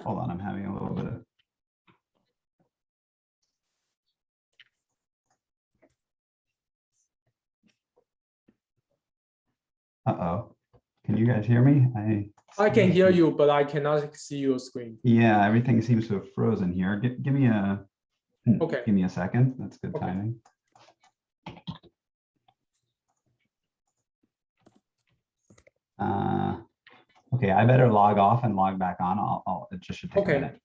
hold on, I'm having a little bit of. Uh-oh, can you guys hear me? I can hear you, but I cannot see your screen. Yeah, everything seems to have frozen here. Give me a, Okay. Give me a second. That's good Okay. timing. Okay, I better log off and log back on. It just should take a minute.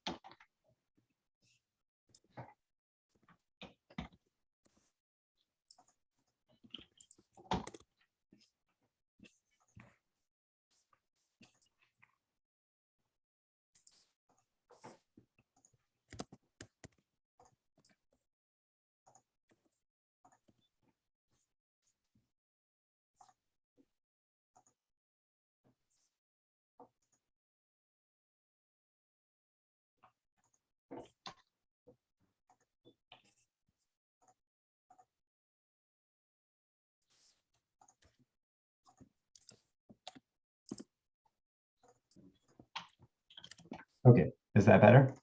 Okay, is that better?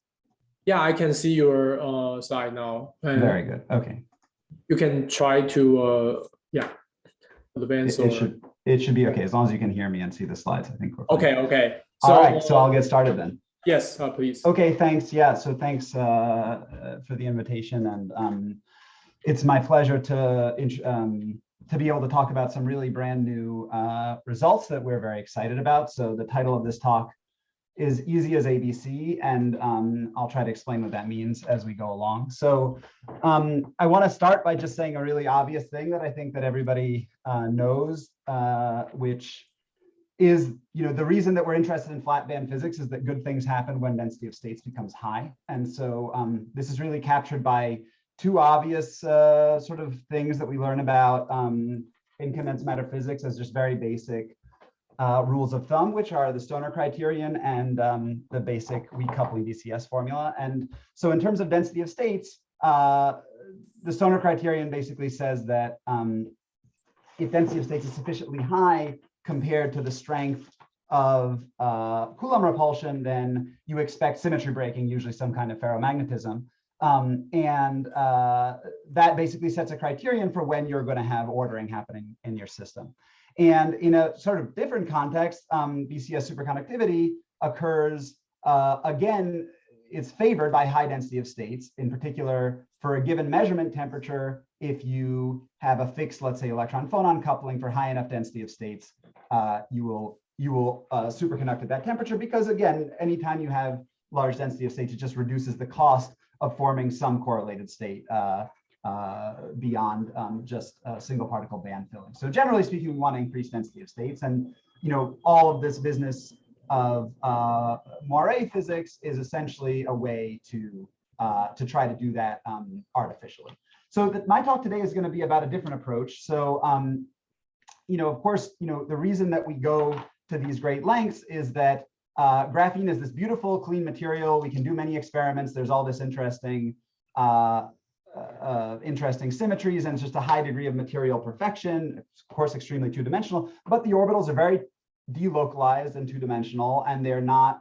Yeah, I can see your slide now. And very good. Okay. you can try to advance. It should be okay as long as you can hear me and see the slides. I think we're fine. Okay. Okay. So, all right. So I'll get started then. Yes, please. Okay. Thanks. Yeah. So thanks for the invitation, and it's my pleasure to be able to talk about some really brand new results that we're very excited about. So the title of this talk is Easy as ABC, and I'll try to explain what that means as we go along. So I want to start by just saying a really obvious thing that I think that everybody knows, which is, the reason that we're interested in flat band physics is that good things happen when density of states becomes high. And so this is really captured by two obvious sort of things that we learn about in condensed matter physics as just very basic rules of thumb, which are the Stoner criterion and the basic weak coupling DCS formula. And so in terms of density of states, the Stoner criterion basically says that if density of states is sufficiently high compared to the strength of Coulomb repulsion, then you expect symmetry breaking, usually some kind of ferromagnetism. That basically sets a criterion for when you're going to have ordering happening in your system. And in a sort of different context, BCS superconductivity occurs, again, it's favored by high density of states, in particular for a given measurement temperature. If you have a fixed, let's say, electron-phonon coupling for high enough density of states, you will superconduct at that temperature, because again, anytime you have large density of states, it just reduces the cost of forming some correlated state beyond just single particle band filling. So generally speaking, we want to increase density of states, and all of this business of Moire physics is essentially a way to try to do that artificially. So my talk today is going to be about a different approach. So of course, the reason that we go to these great lengths is that graphene is this beautiful, clean material. We can do many experiments. There's all this interesting symmetries, and it's just a high degree of material perfection. It's of course extremely two-dimensional, but the orbitals are very delocalized and two-dimensional, and they're not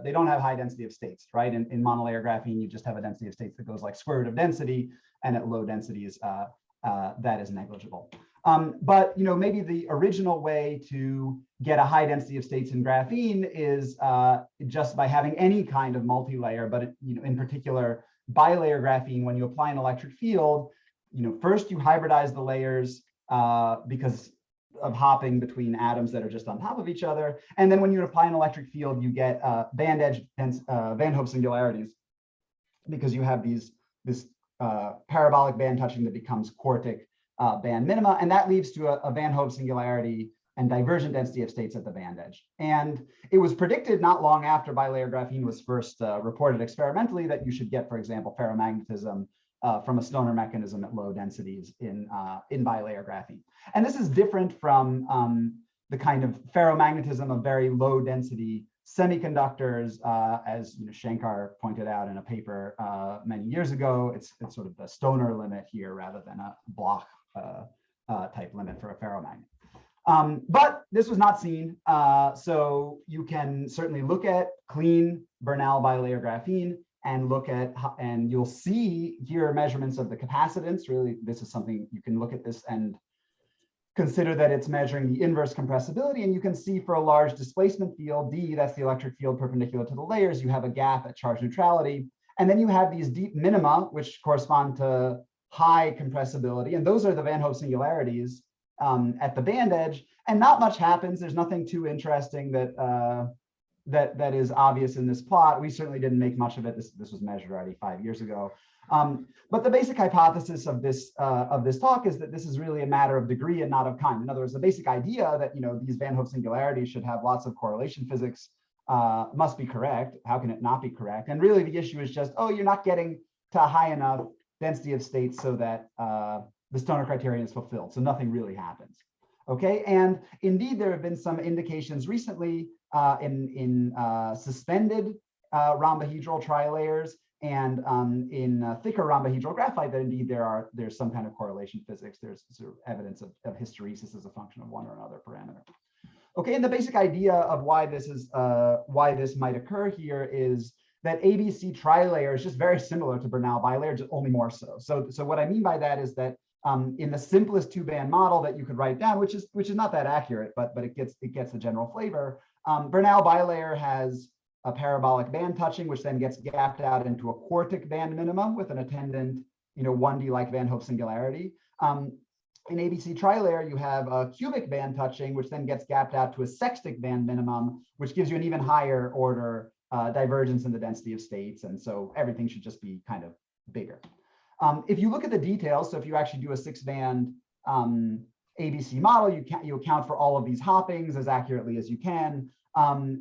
they don't have high density of states, right? In monolayer graphene, you just have a density of states that goes like square root of density, and at low densities that is negligible. But maybe the original way to get a high density of states in graphene is just by having any kind of multi-layer, but in particular bilayer graphene. When you apply an electric field, first you hybridize the layers because of hopping between atoms that are just on top of each other, and then when you apply an electric field, you get band edge Van Hope singularities, because you have this parabolic band touching that becomes quartic band minima, and that leads to a Van Hope singularity and divergent density of states at the band edge. And it was predicted not long after bilayer graphene was first reported experimentally that you should get, for example, ferromagnetism from a Stoner mechanism at low densities in bilayer graphene. And this is different from the kind of ferromagnetism of very low density semiconductors, as Shankar pointed out in a paper many years ago. It's sort of the Stoner limit here rather than a block type limit for a ferromagnet. But this was not seen. So you can certainly look at clean Bernal bilayer graphene and look at, and you'll see here measurements of the capacitance. Really, this is something you can look at this and consider that it's measuring the inverse compressibility. And you can see for a large displacement field, D, that's the electric field perpendicular to the layers, you have a gap at charge neutrality. And then you have these deep minima, which correspond to high compressibility. And those are the Van Hoff singularities at the band edge. And not much happens. There's nothing too interesting that that is obvious in this plot. We certainly didn't make much of it. This was measured already 5 years ago. But the basic hypothesis of this talk is that this is really a matter of degree and not of kind. In other words, the basic idea that these Van Hoff singularities should have lots of correlation physics must be correct. How can it not be correct? And really, the issue is just, oh, you're not getting to a high enough density of states so that the Stoner criterion is fulfilled. So nothing really happens. Okay, and indeed, there have been some indications recently in suspended rhombohedral trilayers and in thicker rhombohedral graphite that indeed there's some kind of correlation physics. There's sort of evidence of hysteresis as a function of one or another parameter. Okay, and the basic idea of why this might occur here is that ABC trilayer is just very similar to Bernal bilayer, just only more so. So what I mean by that is that in the simplest two-band model that you could write down, which is not that accurate, but it gets the general flavor. Bernal bilayer has a parabolic band touching, which then gets gapped out into a quartic band minimum with an attendant, 1D like Van Hoff singularity. In ABC trilayer, you have a cubic band touching, which then gets gapped out to a sextic band minimum, which gives you an even higher order divergence in the density of states. And so everything should just be kind of bigger. If you look at the details, so if you actually do a 6-band ABC model, you account for all of these hoppings as accurately as you can.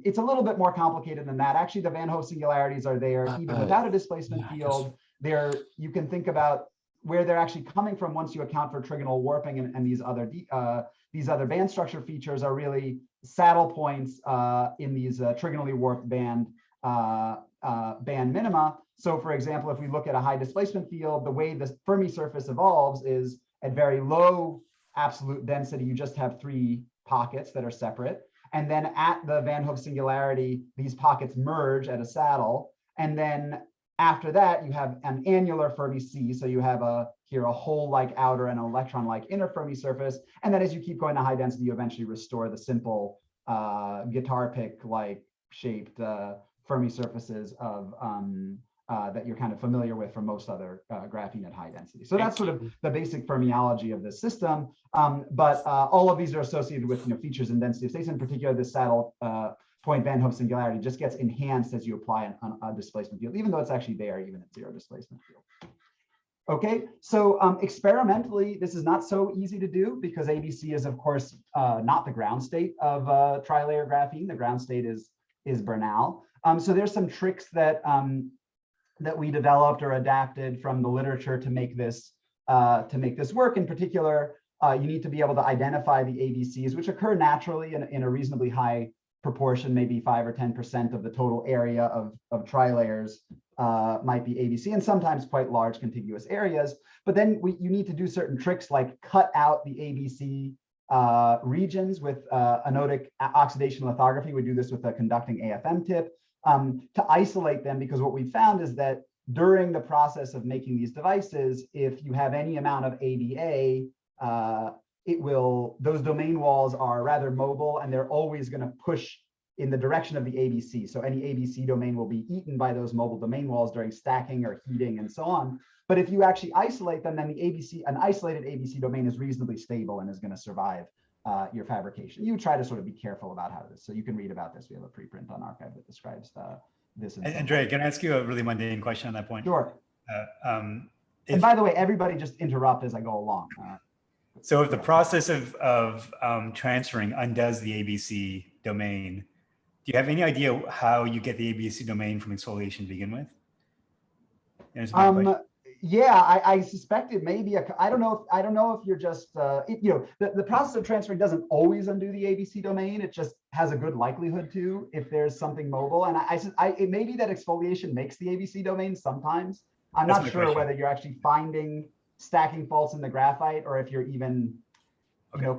It's a little bit more complicated than that. Actually, the Van Hoff singularities are there even without a displacement field. You can think about where they're actually coming from once you account for trigonal warping and these other band structure features are really saddle points in these trigonally warped band minima. So for example, if we look at a high displacement field, the way the Fermi surface evolves is at very low absolute density, you just have 3 pockets that are separate. And then at the Van Hoff singularity, these pockets merge at a saddle. And then after that, you have an annular Fermi C. So you have here a hole-like outer and an electron-like inner Fermi surface. And then as you keep going to high density, you eventually restore the simple guitar pick-like shaped Fermi surfaces of that you're kind of familiar with from most other graphene at high density. So that's sort of the basic fermiology of this system. But all of these are associated with features in density of states. In particular, this saddle point Van Hoff singularity just gets enhanced as you apply a displacement field, even though it's actually there even at 0 displacement field. Okay, so experimentally, this is not so easy to do because ABC is, of course, not the ground state of trilayer graphene. The ground state is Bernal. So there's some tricks that we developed or adapted from the literature to make this work. In particular, you need to be able to identify the ABCs, which occur naturally in a reasonably high proportion, maybe 5 or 10% of the total area of trilayers might be ABC, and sometimes quite large contiguous areas. But then you need to do certain tricks like cut out the ABC regions with anodic oxidation lithography. We do this with a conducting AFM tip to isolate them, because what we found is that during the process of making these devices, if you have any amount of ABA, those domain walls are rather mobile and they're always going to push in the direction of the ABC. So any ABC domain will be eaten by those mobile domain walls during stacking or heating and so on. But if you actually isolate them, then an isolated ABC domain is reasonably stable and is going to survive your fabrication. You try to sort of be careful about how this. So you can read about this. We have a preprint on Archive that describes this. Andrea, can I ask you a really mundane question on that point? Sure. And by the way, everybody just interrupt as I go along. So if the process of transferring undoes the ABC domain, do you have any idea how you get the ABC domain from exfoliation to begin with? Yeah, I suspect it may be I don't know if you're just the process of transferring doesn't always undo the ABC domain. It just has a good likelihood to if there's something mobile. And it may be that exfoliation makes the ABC domain sometimes. I'm not sure whether you're actually finding stacking faults in the graphite or if you're even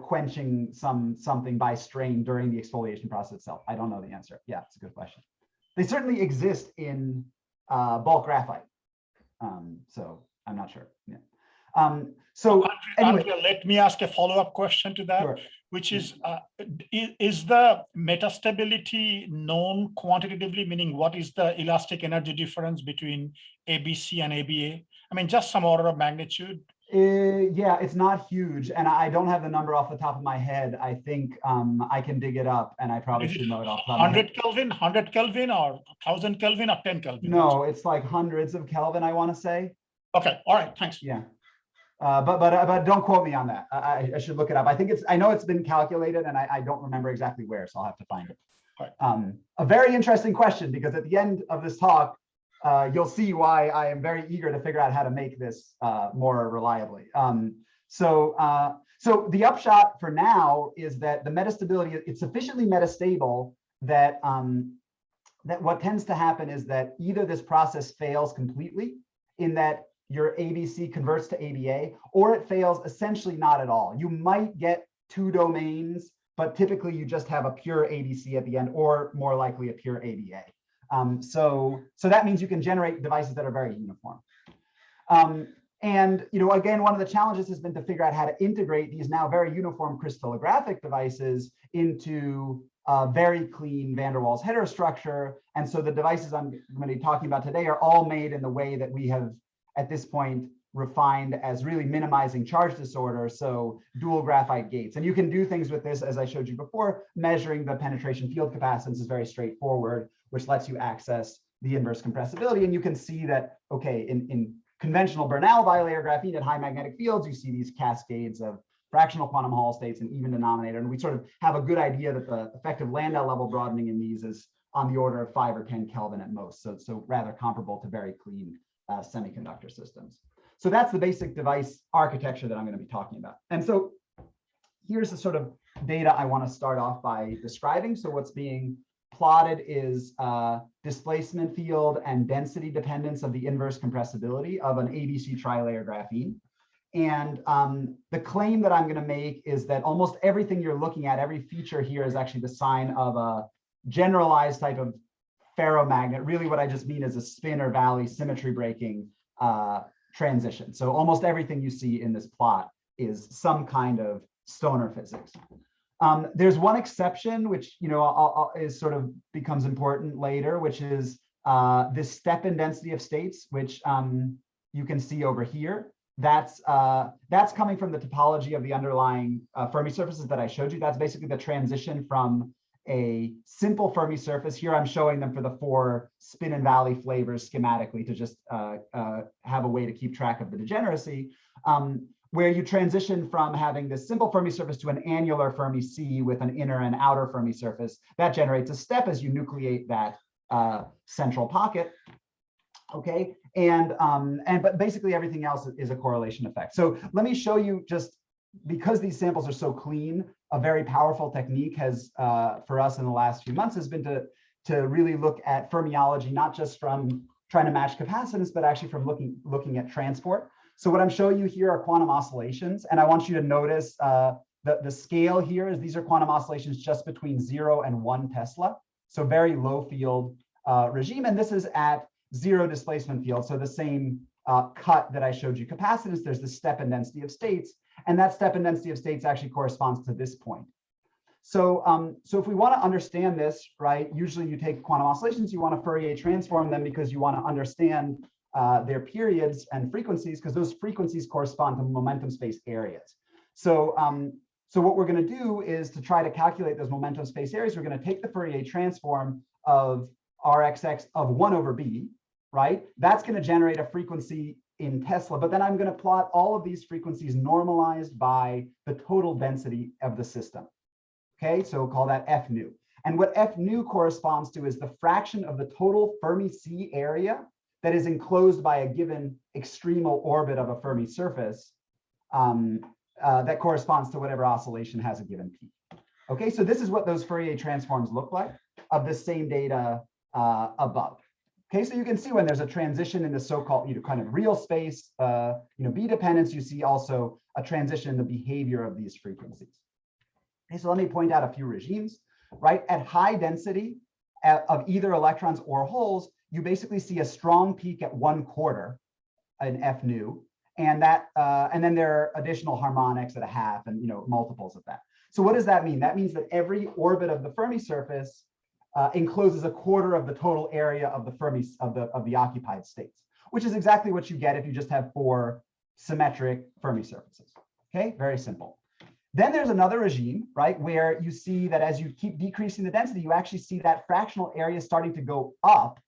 quenching something by strain during the exfoliation process itself? I don't know the answer. Yeah, it's a good question. They certainly exist in bulk graphite. So I'm not sure. Yeah. So anyway, Andrea, let me ask a follow-up question to that, sure. which is the metastability known quantitatively, meaning what is the elastic energy difference between ABC and ABA? I mean, just some order of magnitude. Yeah, it's not huge, and I don't have the number off the top of my head. I think I can dig it up, and I probably should know it off the top of my head. 100 Kelvin, or 1000 Kelvin, or 10 Kelvin? No, it's like hundreds of Kelvin, I want to say. Okay, all right, thanks. Yeah, but don't quote me on that. I should look it up. I know it's been calculated, and I don't remember exactly where, so I'll have to find it. Right. A very interesting question, because at the end of this talk, you'll see why I am very eager to figure out how to make this more reliably. So the upshot for now is that the metastability, it's sufficiently metastable that that what tends to happen is that either this process fails completely, in that your ABC converts to ABA, or it fails essentially not at all. You might get two domains, but typically you just have a pure ABC at the end, or more likely a pure ABA. So that means you can generate devices that are very uniform. And again, one of the challenges has been to figure out how to integrate these now very uniform crystallographic devices into a very clean van der Waals heterostructure. And so the devices I'm going to be talking about today are all made in the way that we have, at this point, refined as really minimizing charge disorder, so dual graphite gates. And you can do things with this, as I showed you before. Measuring the penetration field capacitance is very straightforward, which lets you access the inverse compressibility. And you can see that, okay, in conventional Bernal bilayer graphene at high magnetic fields, you see these cascades of fractional quantum Hall states and even denominator. And we sort of have a good idea that the effective Landau level broadening in these is on the order of 5 or 10 Kelvin at most. So rather comparable to very clean semiconductor systems. So that's the basic device architecture that I'm going to be talking about. And so here's the sort of data I want to start off by describing. So what's being plotted is displacement field and density dependence of the inverse compressibility of an ABC trilayer graphene. And the claim that I'm going to make is that almost everything you're looking at, every feature here, is actually the sign of a generalized type of ferromagnet. Really what I just mean is a spin or valley symmetry breaking transition. So almost everything you see in this plot is some kind of Stoner physics. There's one exception, which is sort of becomes important later, which is this step in density of states, which you can see over here. That's coming from the topology of the underlying Fermi surfaces that I showed you. That's basically the transition from a simple Fermi surface. Here I'm showing them for the 4 spin and valley flavors schematically to just have a way to keep track of the degeneracy, where you transition from having this simple Fermi surface to an annular Fermi C with an inner and outer Fermi surface. That generates a step as you nucleate that central pocket. Okay, but basically everything else is a correlation effect. So let me show you, just because these samples are so clean, a very powerful technique has for us in the last few months has been to really look at fermiology, not just from trying to match capacitance, but actually from looking at transport. So what I'm showing you here are quantum oscillations, and I want you to notice the scale here is these are quantum oscillations just between 0 and 1 Tesla, so very low field regime, and this is at 0 displacement field, so the same cut that I showed you capacitance. There's the step in density of states, and that step in density of states actually corresponds to this point. So, so if we want to understand this, right, usually you take quantum oscillations, you want to Fourier transform them because you want to understand their periods and frequencies, because those frequencies correspond to momentum space areas. So, so what we're going to do is to try to calculate those momentum space areas. We're going to take the Fourier transform of Rxx of 1 over b, right? That's going to generate a frequency in Tesla, but then I'm going to plot all of these frequencies normalized by the total density of the system. Okay, so we'll call that F nu. And what F nu corresponds to is the fraction of the total Fermi C area that is enclosed by a given extremal orbit of a Fermi surface that corresponds to whatever oscillation has a given p. Okay, so this is what those Fourier transforms look like of the same data above. Okay, so you can see when there's a transition in the so-called kind of real space, B dependence, you see also a transition in the behavior of these frequencies. Okay, so let me point out a few regimes, right? At high density of either electrons or holes, you basically see a strong peak at 1/4 in F nu, and then there are additional harmonics at a half and multiples of that. So what does that mean? That means that every orbit of the Fermi surface encloses 1/4 of the total area of the Fermi of the occupied states, which is exactly what you get if you just have 4 symmetric Fermi surfaces. Okay, very simple. Then there's another regime, right, where you see that as you keep decreasing the density, you actually see that fractional area starting to go up,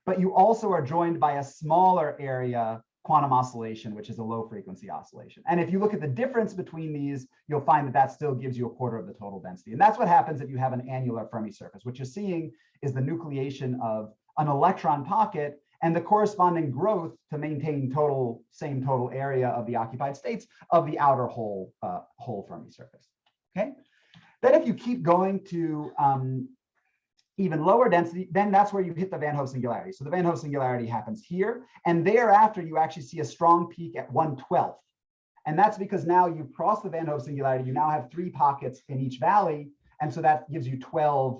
but you also are joined by a smaller area quantum oscillation, which is a low frequency oscillation. And if you look at the difference between these, you'll find that that still gives you 1/4 of the total density. And that's what happens if you have an annular Fermi surface. What you're seeing is the nucleation of an electron pocket and the corresponding growth to maintain same total area of the occupied states of the outer whole Fermi surface. Okay. Then if you keep going to even lower density, then that's where you hit the Van Hoff singularity. So the Van Hoff singularity happens here, and thereafter you actually see a strong peak at 1/12. And that's because now you cross the Van Hoff singularity, you now have 3 pockets in each valley, and so that gives you 12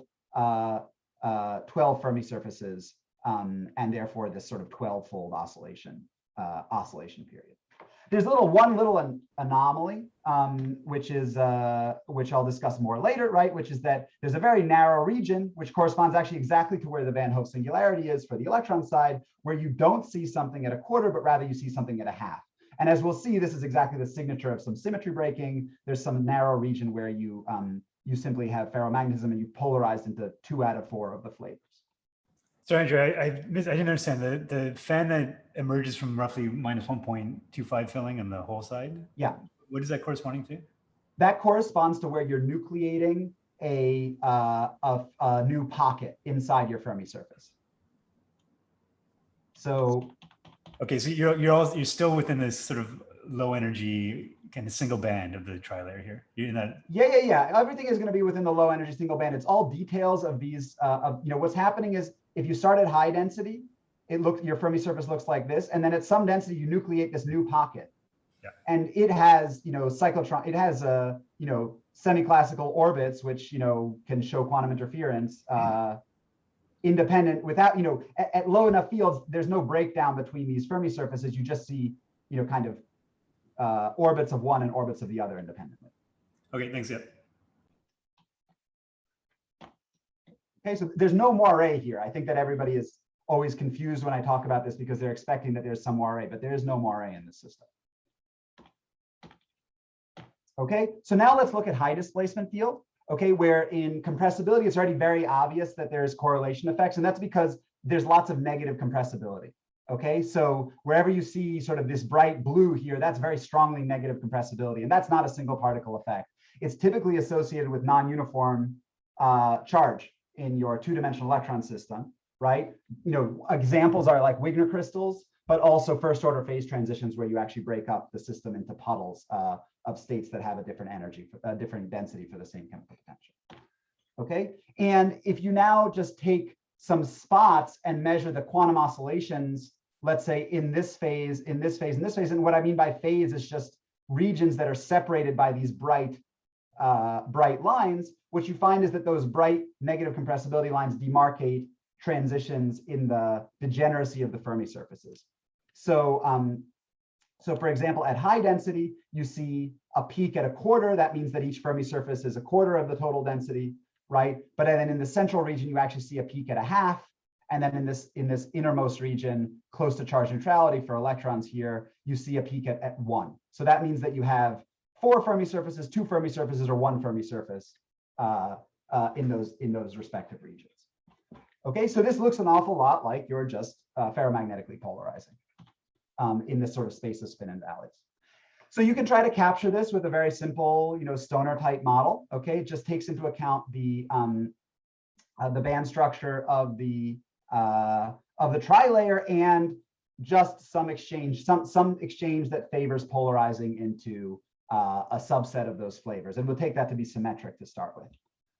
Fermi surfaces, and therefore this sort of 12-fold oscillation period. There's one little anomaly, which I'll discuss more later, right? Which is that there's a very narrow region, which corresponds actually exactly to where the Van Hoff singularity is for the electron side, where you don't see something at 1/4, but rather you see something at 1/2. And as we'll see, this is exactly the signature of some symmetry breaking. There's some narrow region where you simply have ferromagnetism and you polarized into 2 out of 4 of the flavors. So Andrea, I didn't understand the fan that emerges from roughly -1.25 filling on the whole side. Yeah. What is that corresponding to? That corresponds to where you're nucleating a new pocket inside your Fermi surface. So. Okay, so you're still within this sort of low energy kind of single band of the trilayer here. You're in that. Yeah. Everything is going to be within the low energy single band. It's all details of these. What's happening is, if you start at high density, your Fermi surface looks like this, and then at some density you nucleate this new pocket. Yeah. And it has, cyclotron. It has semi-classical orbits, which can show quantum interference, independent without at low enough fields. There's no breakdown between these Fermi surfaces. You just see kind of orbits of one and orbits of the other independently. Okay, thanks. Yeah. Okay, so there's no Moiré here. I think that everybody is always confused when I talk about this because they're expecting that there's some Moiré, but there is no Moiré in this system. Okay, so now let's look at high displacement field, okay, where in compressibility, it's already very obvious that there's correlation effects, and that's because there's lots of negative compressibility. Okay, so wherever you see sort of this bright blue here, that's very strongly negative compressibility, and that's not a single particle effect. It's typically associated with non-uniform charge in your 2-dimensional electron system, right? Examples are like Wigner crystals, but also first order phase transitions where you actually break up the system into puddles of states that have a different energy, different density for the same chemical potential. Okay, and if you now just take some spots and measure the quantum oscillations, let's say in this phase, in this phase, in this phase, and what I mean by phase is just regions that are separated by these bright lines, what you find is that those bright negative compressibility lines demarcate transitions in the degeneracy of the Fermi surfaces. So, for example, at high density, you see a peak at 1/4. That means that each Fermi surface is 1/4 of the total density, right? But then in the central region, you actually see a peak at 1/2. And then in this innermost region, close to charge neutrality for electrons here, you see a peak at 1. So that means that you have 4 Fermi surfaces, 2 Fermi surfaces, or 1 Fermi surface in those respective regions. Okay, so this looks an awful lot like you're just ferromagnetically polarizing in this sort of space of spin and valleys. So you can try to capture this with a very simple, stoner type model. Okay, it just takes into account the band structure of the trilayer and just some exchange that favors polarizing into a subset of those flavors, and we'll take that to be symmetric to start with.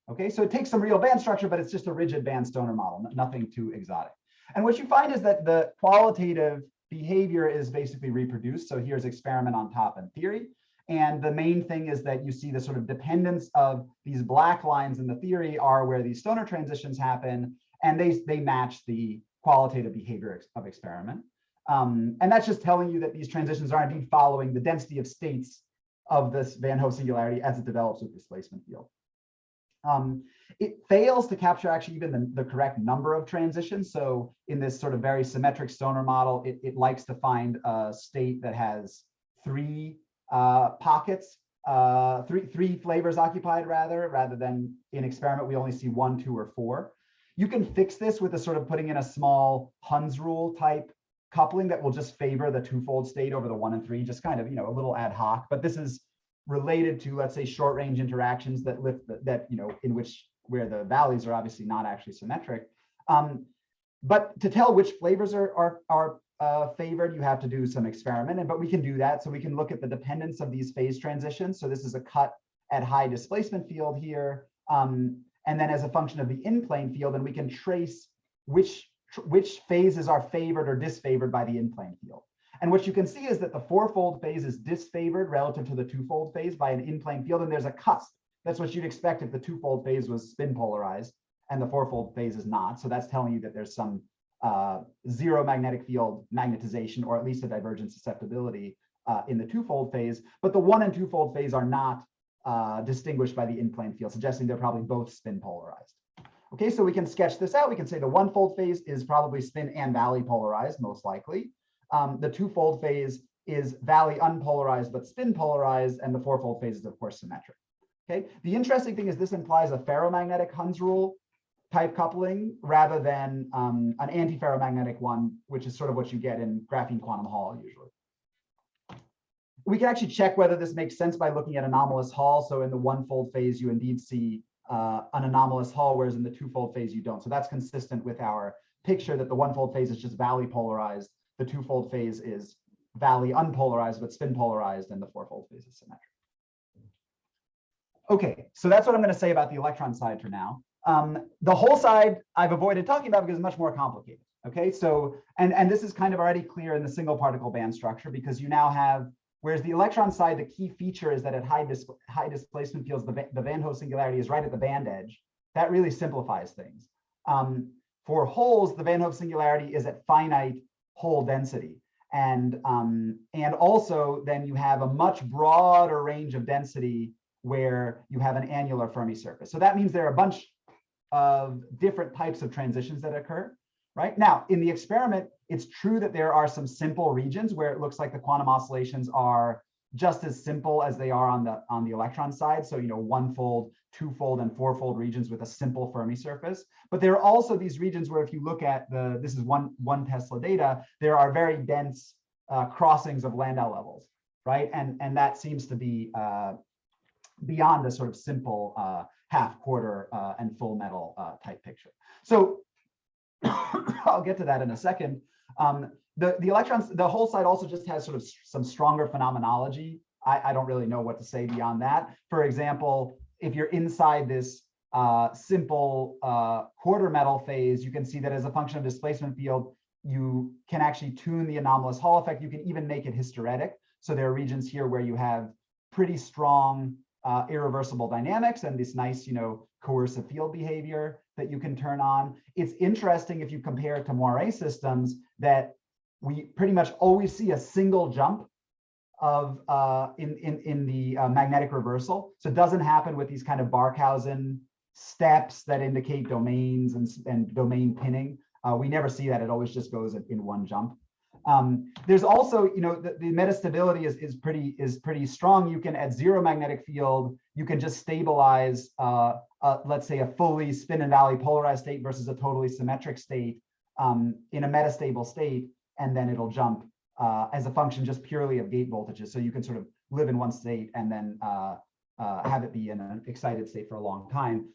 Okay, so it takes some real band structure, but it's just a rigid band stoner model, nothing too exotic. And what you find is that the qualitative behavior is basically reproduced. So here's experiment on top and theory. And the main thing is that you see the sort of dependence of these black lines in the theory are where these Stoner transitions happen, and they match the qualitative behavior of experiment. And that's just telling you that these transitions are indeed following the density of states of this Van Hoff singularity as it develops with displacement field. It fails to capture actually even the correct number of transitions. So in this sort of very symmetric Stoner model, it likes to find a state that has three pockets, three flavors occupied rather than in experiment, we only see 1, 2, or 4. You can fix this with a sort of putting in a small Hund's rule type coupling that will just favor the twofold state over the 1 and 3, just kind of, a little ad hoc, but this is related to, let's say, short range interactions that lift where the values are obviously not actually symmetric. But to tell which flavors are favored, you have to do some experiment, but we can do that. So we can look at the dependence of these phase transitions. So this is a cut at high displacement field here. And then as a function of the in-plane field, and we can trace which phases are favored or disfavored by the in-plane field. And what you can see is that the fourfold phase is disfavored relative to the twofold phase by an in-plane field, and there's a cusp. That's what you'd expect if the twofold phase was spin polarized and the fourfold phase is not. So that's telling you that there's some zero magnetic field magnetization, or at least a divergent susceptibility in the twofold phase. But the 1 and twofold phase are not distinguished by the in-plane field, suggesting they're probably both spin polarized. Okay, so we can sketch this out. We can say the 1-fold phase is probably spin and valley polarized, most likely. The 2-fold phase is valley unpolarized but spin polarized, and the 4-fold phase is of course symmetric. Okay, the interesting thing is this implies a ferromagnetic Hund's rule type coupling rather than an anti-ferromagnetic one, which is sort of what you get in graphene quantum Hall usually. We can actually check whether this makes sense by looking at anomalous Hall. So in the 1-fold phase, you indeed see an anomalous Hall, whereas in the 2-fold phase, you don't. So that's consistent with our picture that the 1-fold phase is just valley polarized. The 2-fold phase is valley unpolarized, but spin polarized, and the 4-fold phase is symmetric. Okay, so that's what I'm going to say about the electron side for now. The whole side I've avoided talking about because it's much more complicated. Okay, so and this is kind of already clear in the single particle band structure, because you now have, whereas the electron side, the key feature is that at high displacement fields, the Van Hoff singularity is right at the band edge. That really simplifies things. For holes, the Van Hoff singularity is at finite hole density. And also then you have a much broader range of density where you have an annular Fermi surface. So that means there are a bunch of different types of transitions that occur, right? Now, in the experiment, it's true that there are some simple regions where it looks like the quantum oscillations are just as simple as they are on the electron side. So, 1-fold, 2-fold, and 4-fold regions with a simple Fermi surface. But there are also these regions where if you look at this is one Tesla data, there are very dense crossings of Landau levels, right? And that seems to be beyond the sort of simple half quarter and full metal type picture. So I'll get to that in a second. The electrons, the whole side also just has sort of some stronger phenomenology. I don't really know what to say beyond that. For example, if you're inside this simple quarter metal phase, you can see that as a function of displacement field, you can actually tune the anomalous Hall effect. You can even make it hysteretic. So there are regions here where you have pretty strong irreversible dynamics and this nice, coercive field behavior that you can turn on. It's interesting if you compare it to Moiré systems that we pretty much always see a single jump of in the magnetic reversal. So it doesn't happen with these kind of Barkhausen steps that indicate domains and domain pinning. We never see that. It always just goes in one jump. There's also, the metastability is pretty strong. You can, at zero magnetic field, you can just stabilize, let's say, a fully spin and valley polarized state versus a totally symmetric state in a metastable state, and then it'll jump as a function just purely of gate voltages. So you can sort of live in one state and then have it be in an excited state for a long time.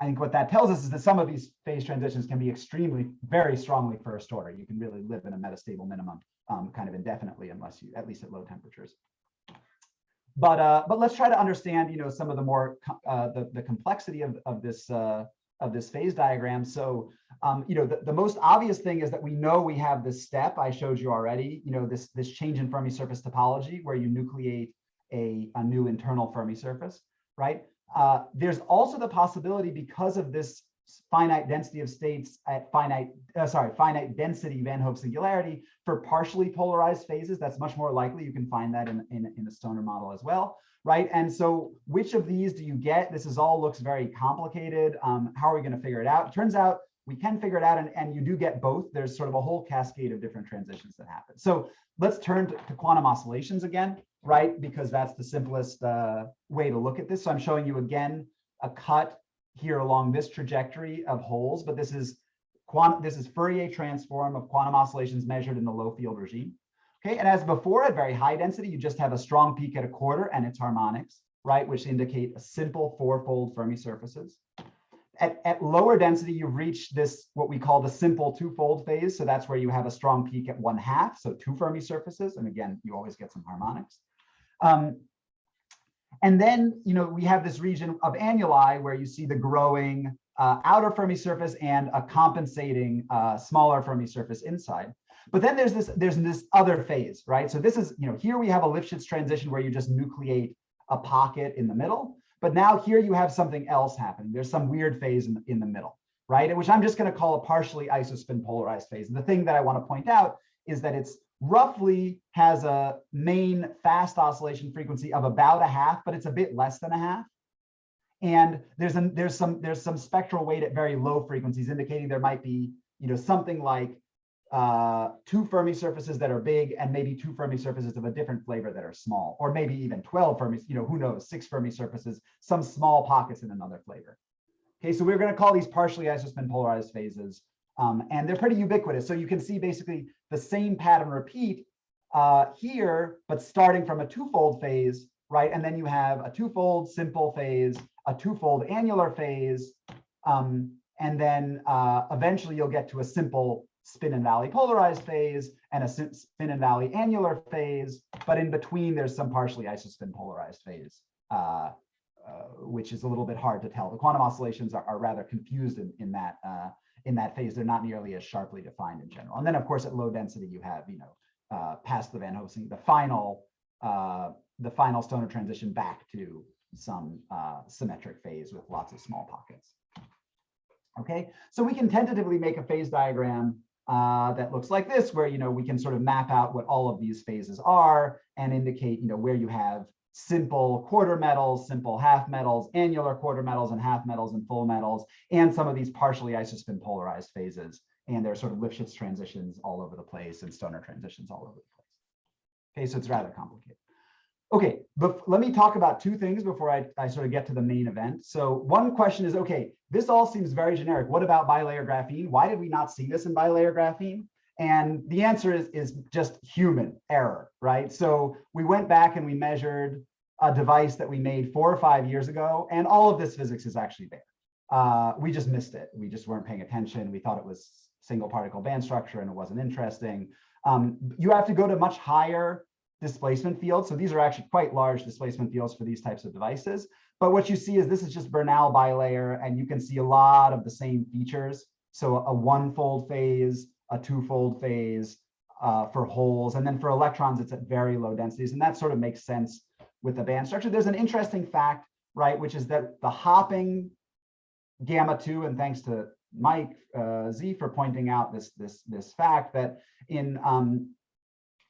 I think what that tells us is that some of these phase transitions can be very strongly first order. You can really live in a metastable minimum kind of indefinitely, unless you, at least at low temperatures. But let's try to understand, some of the more the complexity of this this phase diagram. So, the most obvious thing is that we know we have this step I showed you already, this change in Fermi surface topology where you nucleate a new internal Fermi surface, right? There's also the possibility, because of this finite density of states at finite density Van Hoff singularity, for partially polarized phases. That's much more likely. You can find that in the Stoner model as well, right? And so which of these do you get? This all looks very complicated. How are we going to figure it out? It turns out we can figure it out, and you do get both. There's sort of a whole cascade of different transitions that happen. So let's turn to quantum oscillations again, right? Because that's the simplest way to look at this. So I'm showing you again a cut here along this trajectory of holes, but this is Fourier transform of quantum oscillations measured in the low field regime. Okay, and as before, at very high density, you just have a strong peak at a quarter and its harmonics, right, which indicate a simple fourfold Fermi surfaces. At lower density, you've reached this, what we call the simple twofold phase. So that's where you have a strong peak at 1/2, so 2 Fermi surfaces. And again, you always get some harmonics. And then, we have this region of annuli where you see the growing outer Fermi surface and a compensating smaller Fermi surface inside. But then there's this other phase, right? So this is, here we have a Lifshitz transition where you just nucleate a pocket in the middle. But now here you have something else happening. There's some weird phase in the middle, right? Which I'm just going to call a partially isospin polarized phase. And the thing that I want to point out is that it's roughly has a main fast oscillation frequency of about 1/2, but it's a bit less than 1/2. And there's some spectral weight at very low frequencies, indicating there might be, something like 2 Fermi surfaces that are big and maybe 2 Fermi surfaces of a different flavor that are small, or maybe even 12 Fermi, who knows, 6 Fermi surfaces, some small pockets in another flavor. Okay, so we're going to call these partially isospin polarized phases. And they're pretty ubiquitous. So you can see basically the same pattern repeat here, but starting from a twofold phase, right? And then you have a twofold simple phase, a twofold annular phase, and then eventually you'll get to a simple spin and valley polarized phase and a spin and valley annular phase. But in between, there's some partially isospin polarized phase, which is a little bit hard to tell. The quantum oscillations are rather confused in that phase. They're not nearly as sharply defined in general. And then, of course, at low density, you have, past the Van Hoff, the final Stoner transition back to some symmetric phase with lots of small pockets. Okay, so we can tentatively make a phase diagram that looks like this, where we can sort of map out what all of these phases are and indicate where you have simple quarter metals, simple half metals, annular quarter metals and half metals and full metals, and some of these partially isospin polarized phases. And there's sort of Lifshitz transitions all over the place and Stoner transitions all over the place. Okay, so it's rather complicated. Okay, but let me talk about 2 things before I sort of get to the main event. So one question is, okay, this all seems very generic. What about bilayer graphene? Why did we not see this in bilayer graphene? And the answer is just human error, right? So we went back and we measured a device that we made 4 or 5 years ago, and all of this physics is actually there. We just missed it. We just weren't paying attention. We thought it was single particle band structure and it wasn't interesting. You have to go to much higher displacement fields. So these are actually quite large displacement fields for these types of devices. But what you see is this is just Bernal bilayer, and you can see a lot of the same features. So a 1-fold phase, a 2-fold phase for holes. And then for electrons, it's at very low densities. And that sort of makes sense with the band structure. There's an interesting fact, right, which is that the hopping gamma 2, and thanks to Mike Z for pointing out this fact, that in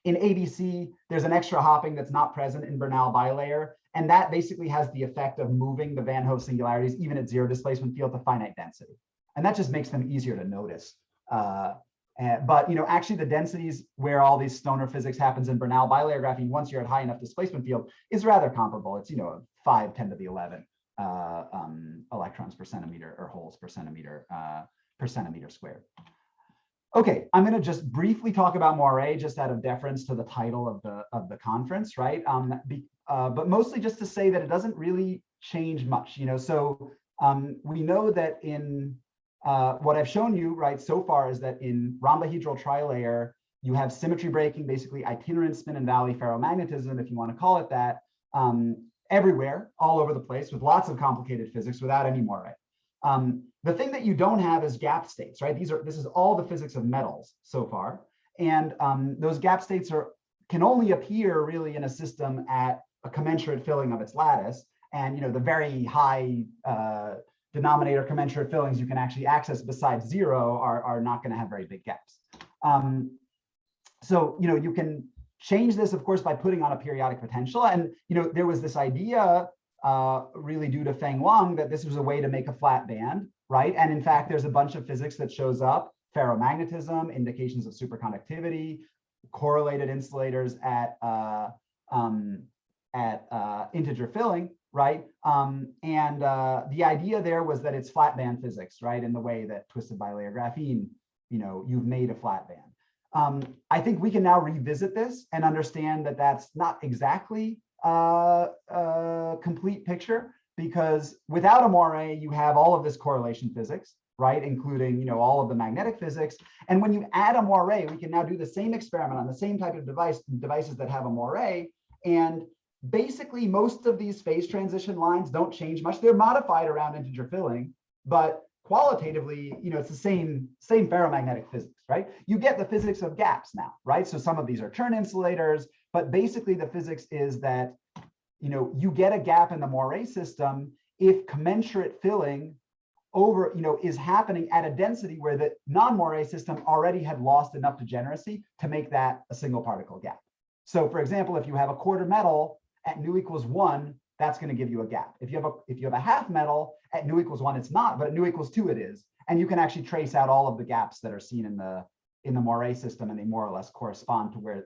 ABC, there's an extra hopping that's not present in Bernal bilayer. And that basically has the effect of moving the Van Hoff singularities, even at 0 displacement field, to finite density. And that just makes them easier to notice. But actually the densities where all these Stoner physics happens in Bernal bilayer graphene, once you're at high enough displacement field, is rather comparable. It's 5 × 10⁻11 electrons per centimeter, or holes per centimeter squared. Okay, I'm going to just briefly talk about Moiré, just out of deference to the title of the conference, right? But mostly just to say that it doesn't really change much. So we know that in what I've shown you, right, so far is that in rhombohedral trilayer, you have symmetry breaking, basically itinerant spin and valley ferromagnetism, if you want to call it that, everywhere, all over the place, with lots of complicated physics without any Moiré. The thing that you don't have is gap states, right? This is all the physics of metals so far. And those gap states can only appear really in a system at a commensurate filling of its lattice. And the very high denominator commensurate fillings you can actually access besides 0 are not going to have very big gaps. So you can change this, of course, by putting on a periodic potential. And there was this idea really due to Feng Wang that this was a way to make a flat band, right? And in fact, there's a bunch of physics that shows up: ferromagnetism, indications of superconductivity, correlated insulators at integer filling, right? And the idea there was that it's flat band physics, right? In the way that twisted bilayer graphene, you've made a flat band. I think we can now revisit this and understand that that's not exactly a complete picture, because without a Moire, you have all of this correlation physics, right? Including, all of the magnetic physics. And when you add a Moire, we can now do the same experiment on the same type of devices that have a Moire. And basically, most of these phase transition lines don't change much. They're modified around integer filling, but qualitatively, it's the same ferromagnetic physics, right? You get the physics of gaps now, right? So some of these are Chern insulators, but basically the physics is that, you get a gap in the Moire system if commensurate filling over, is happening at a density where the non-Moire system already had lost enough degeneracy to make that a single particle gap. So for example, if you have a quarter metal at nu equals 1, that's going to give you a gap. If you have a half metal at nu equals 1, it's not, but at nu equals 2, it is. And you can actually trace out all of the gaps that are seen in the Moire system, and they more or less correspond to where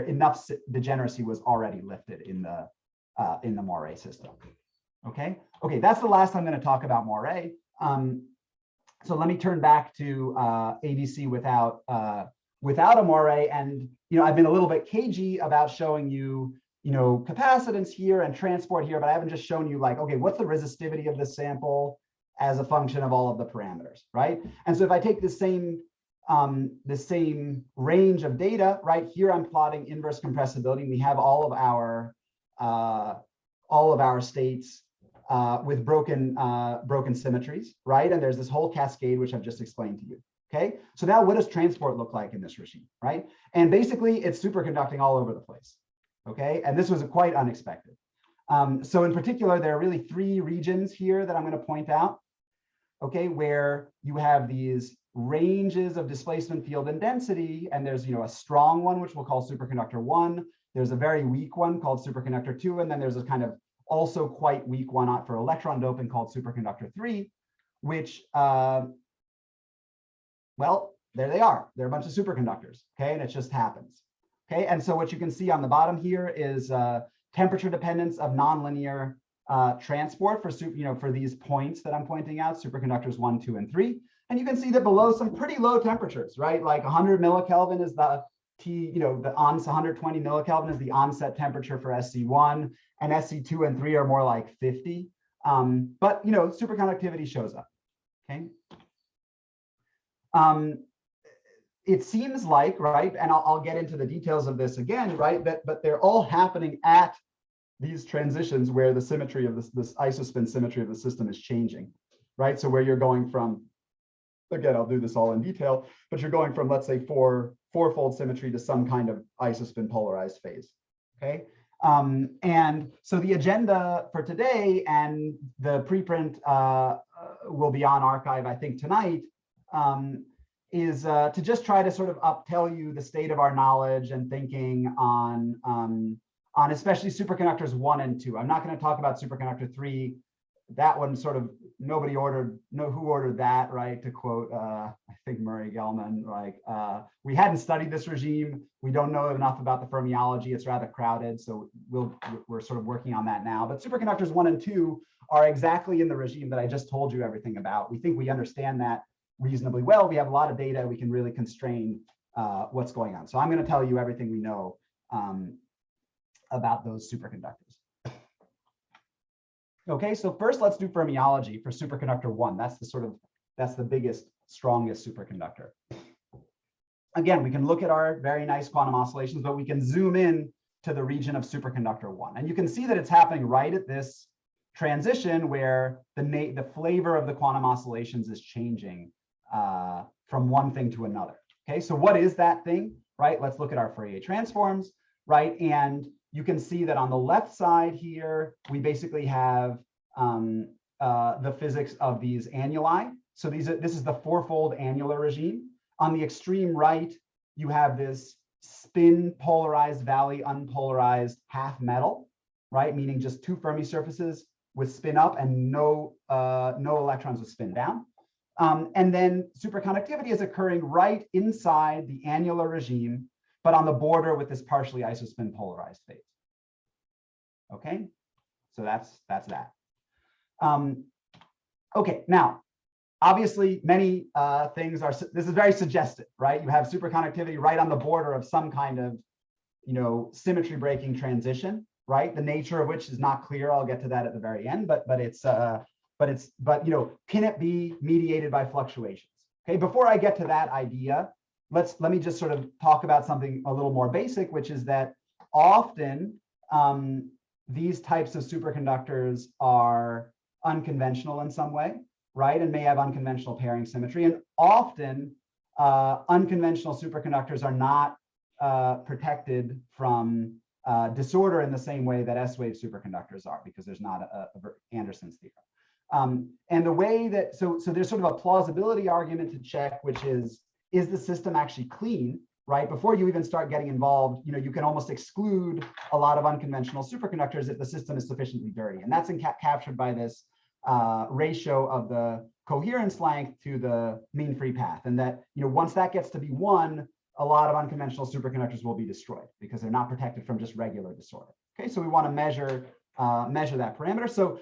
enough degeneracy was already lifted in the Moire system. Okay, that's the last I'm going to talk about Moire. So let me turn back to ABC without a Moire, and I've been a little bit cagey about showing you capacitance here and transport here, but I haven't just shown you like, okay, what's the resistivity of this sample as a function of all of the parameters, right? And so if I take the same range of data, right here, I'm plotting inverse compressibility. We have all of our states with broken symmetries, right? And there's this whole cascade which I've just explained to you. Okay, so now what does transport look like in this regime, right? And basically, it's superconducting all over the place. Okay, and this was quite unexpected. So in particular, there are really 3 regions here that I'm going to point out. Okay, where you have these ranges of displacement, field, and density, and there's a strong one which we'll call superconductor 1. There's a very weak one called superconductor 2, and then there's a kind of also quite weak one for electron doping called superconductor 3, which well, there they are. They're a bunch of superconductors. Okay, and it just happens. Okay, and so what you can see on the bottom here is temperature dependence of nonlinear transport for these points that I'm pointing out, superconductors 1, 2, and 3. And you can see that below some pretty low temperatures, right? Like 100 millikelvin is the 120 millikelvin is the onset temperature for SC1, and SC2 and 3 are more like 50. But superconductivity shows up. Okay. It seems like, right, and I'll get into the details of this again, right, but they're all happening at these transitions where the symmetry of this isospin symmetry of the system is changing, right? So where you're going from, again, I'll do this all in detail, but you're going from, let's say, fourfold symmetry to some kind of isospin polarized phase, okay? And so the agenda for today, and the preprint will be on archive, I think, tonight, is to just try to sort of tell you the state of our knowledge and thinking on especially superconductors 1 and 2. I'm not going to talk about superconductor 3. That one sort of nobody ordered. Who ordered that, right? To quote, I think Murray Gell-Mann, like we hadn't studied this regime. We don't know enough about the fermiology. It's rather crowded, so we're sort of working on that now. But superconductors 1 and 2 are exactly in the regime that I just told you everything about. We think we understand that reasonably well. We have a lot of data. We can really constrain what's going on. So I'm going to tell you everything we know about those superconductors. Okay, so first let's do fermiology for superconductor 1. That's the biggest, strongest superconductor. Again, we can look at our very nice quantum oscillations, but we can zoom in to the region of superconductor 1. And you can see that it's happening right at this transition where the flavor of the quantum oscillations is changing from one thing to another. Okay, so what is that thing, right? Let's look at our Fourier transforms, right? And you can see that on the left side here, we basically have the physics of these annuli. So this is the fourfold annular regime. On the extreme right, you have this spin polarized valley unpolarized half metal, right? Meaning just two Fermi surfaces with spin up and no electrons with spin down. And then superconductivity is occurring right inside the annular regime, but on the border with this partially isospin polarized phase. Okay, so that's that. Okay, now, obviously many things are, this is very suggestive, right? You have superconductivity right on the border of some kind of, symmetry breaking transition, right? The nature of which is not clear. I'll get to that at the very end, but can it be mediated by fluctuations? Okay, before I get to that idea, let me just sort of talk about something a little more basic, which is that often these types of superconductors are unconventional in some way, right? And may have unconventional pairing symmetry. And often unconventional superconductors are not protected from disorder in the same way that S-wave superconductors are, because there's not Anderson's theorem. And the way that, so there's sort of a plausibility argument to check, which is the system actually clean, right? Before you even start getting involved, you can almost exclude a lot of unconventional superconductors if the system is sufficiently dirty. And that's captured by this ratio of the coherence length to the mean free path. And that, once that gets to be 1, a lot of unconventional superconductors will be destroyed because they're not protected from just regular disorder. Okay, so we want to measure that parameter. So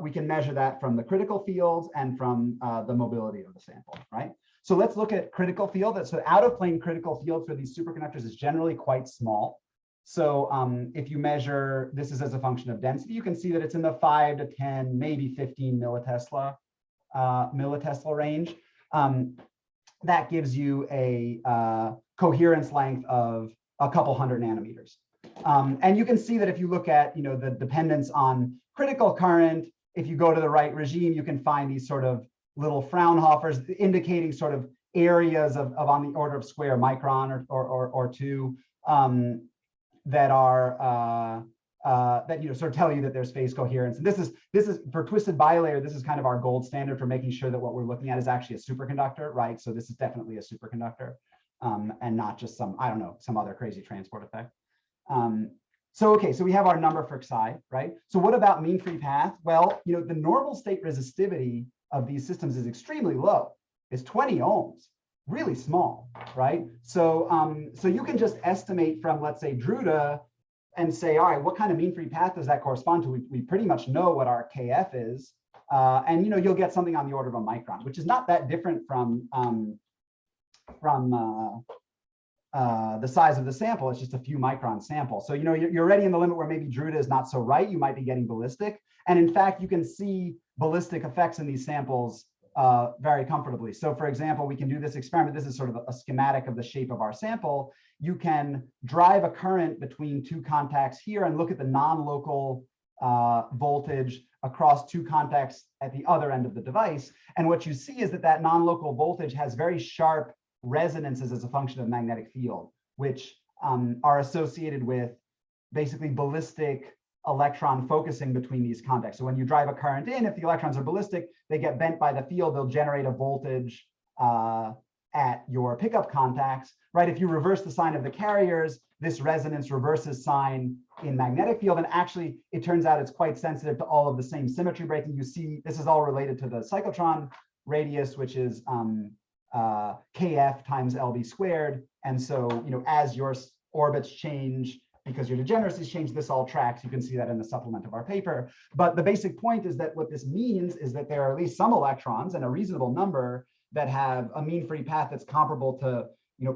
we can measure that from the critical fields and from the mobility of the sample, right? So let's look at critical field. So out of plane critical field for these superconductors is generally quite small. So if you measure, this is as a function of density, you can see that it's in the 5 to 10, maybe 15 millitesla range. That gives you a coherence length of a couple hundred nanometers. And you can see that if you look at the dependence on critical current, if you go to the right regime, you can find these sort of little Fraunhofers indicating sort of areas of on the order of square micron or two that are that sort of tell you that there's phase coherence. And this is for twisted bilayer. This is kind of our gold standard for making sure that what we're looking at is actually a superconductor, right? So this is definitely a superconductor and not just some other crazy transport effect. So we have our number for Xi, right? So what about mean free path? Well, the normal state resistivity of these systems is extremely low. It's 20 ohms, really small, right? So so you can just estimate from, let's say, Drude and say, all right, what kind of mean free path does that correspond to? We pretty much know what our KF is. And you'll get something on the order of a micron, which is not that different from the size of the sample. It's just a few micron sample. So you're already in the limit where maybe Drude is not so right. You might be getting ballistic. And in fact, you can see ballistic effects in these samples very comfortably. So for example, we can do this experiment. This is sort of a schematic of the shape of our sample. You can drive a current between two contacts here and look at the non-local voltage across two contacts at the other end of the device. And what you see is that non-local voltage has very sharp resonances as a function of magnetic field, which are associated with basically ballistic electron focusing between these contacts. So when you drive a current in, if the electrons are ballistic, they get bent by the field, they'll generate a voltage at your pickup contacts, right? If you reverse the sign of the carriers, this resonance reverses sign in magnetic field. And actually, it turns out it's quite sensitive to all of the same symmetry breaking. You see, this is all related to the cyclotron radius, which is KF times LB squared. And so, as your orbits change, because your degeneracies change, this all tracks. You can see that in the supplement of our paper. But the basic point is that what this means is that there are at least some electrons, and a reasonable number, that have a mean free path that's comparable to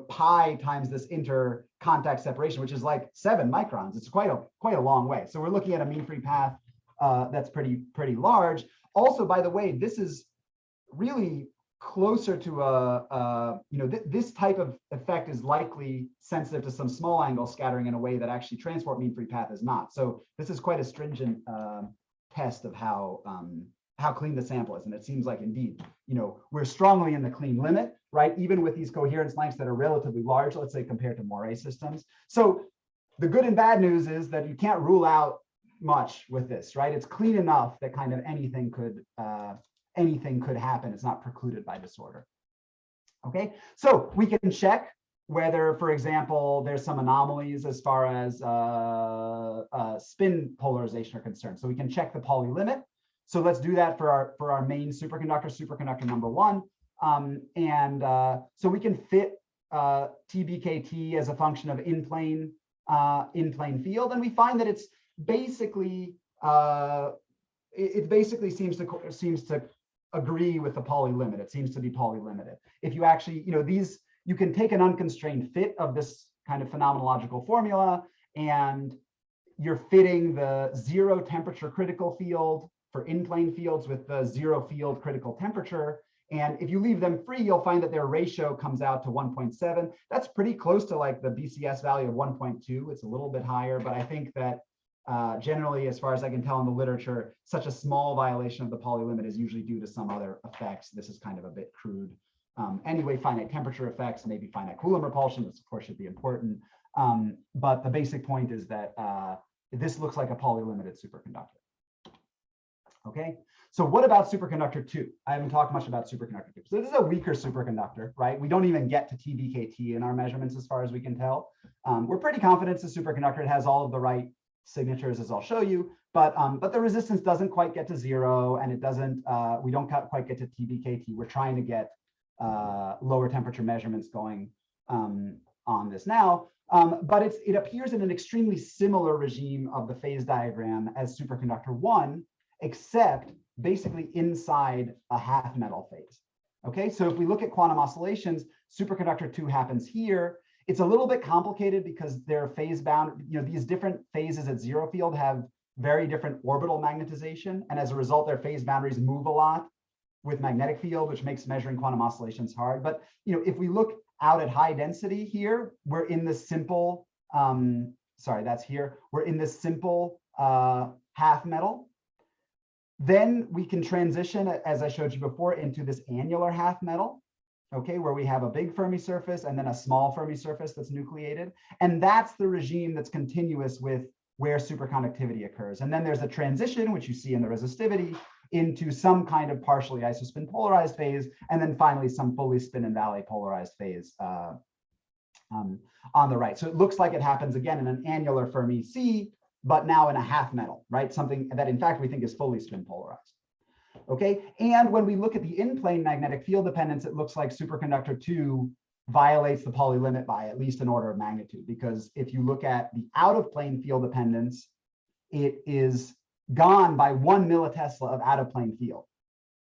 pi times this inter-contact separation, which is like 7 microns. It's quite a long way. So we're looking at a mean free path that's pretty large. Also, by the way, this is really closer to this type of effect is likely sensitive to some small angle scattering in a way that actually transport mean free path is not. So this is quite a stringent test of how clean the sample is. And it seems like indeed, we're strongly in the clean limit, right? Even with these coherence lengths that are relatively large, let's say compared to Moiré systems. So the good and bad news is that you can't rule out much with this, right? It's clean enough that kind of anything could happen. It's not precluded by disorder. Okay, so we can check whether, for example, there's some anomalies as far as spin polarization are concerned. So we can check the Pauli limit. So let's do that for our main superconductor, superconductor number 1. So we can fit TBKT as a function of in-plane field, and we find that it's basically it basically seems to agree with the Pauli limit. It seems to be Pauli limited. If you actually, you can take an unconstrained fit of this kind of phenomenological formula, and you're fitting the 0 temperature critical field for in-plane fields with the 0 field critical temperature. And if you leave them free, you'll find that their ratio comes out to 1.7. That's pretty close to like the BCS value of 1.2. It's a little bit higher, but I think that generally, as far as I can tell in the literature, such a small violation of the Pauli limit is usually due to some other effects. This is kind of a bit crude. Anyway, finite temperature effects, maybe finite Coulomb repulsion, this of course should be important. But the basic point is that this looks like a Pauli limited superconductor. Okay, so what about superconductor 2? I haven't talked much about superconductor 2. So this is a weaker superconductor, right? We don't even get to TBKT in our measurements as far as we can tell. We're pretty confident it's a superconductor. It has all of the right signatures, as I'll show you, but the resistance doesn't quite get to 0, and it doesn't. We don't quite get to TBKT. We're trying to get lower temperature measurements going on this now, but it appears in an extremely similar regime of the phase diagram as superconductor 1, except basically inside a half metal phase. Okay, so if we look at quantum oscillations, superconductor 2 happens here. It's a little bit complicated because they're phase bound. These different phases at 0 field have very different orbital magnetization, and as a result, their phase boundaries move a lot with magnetic field, which makes measuring quantum oscillations hard. But if we look out at high density here, we're in this simple. Sorry, that's here. We're in this simple half metal. Then we can transition, as I showed you before, into this annular half metal. Okay, where we have a big Fermi surface and then a small Fermi surface that's nucleated. And that's the regime that's continuous with where superconductivity occurs. And then there's a transition, which you see in the resistivity, into some kind of partially isospin polarized phase, and then finally some fully spin and valley polarized phase on the right. So it looks like it happens again in an annular Fermi C, but now in a half metal, right? Something that in fact we think is fully spin polarized. Okay, and when we look at the in-plane magnetic field dependence, it looks like superconductor 2 violates the Pauli limit by at least an order of magnitude, because if you look at the out-of-plane field dependence, it is gone by 1 millitesla of out-of-plane field.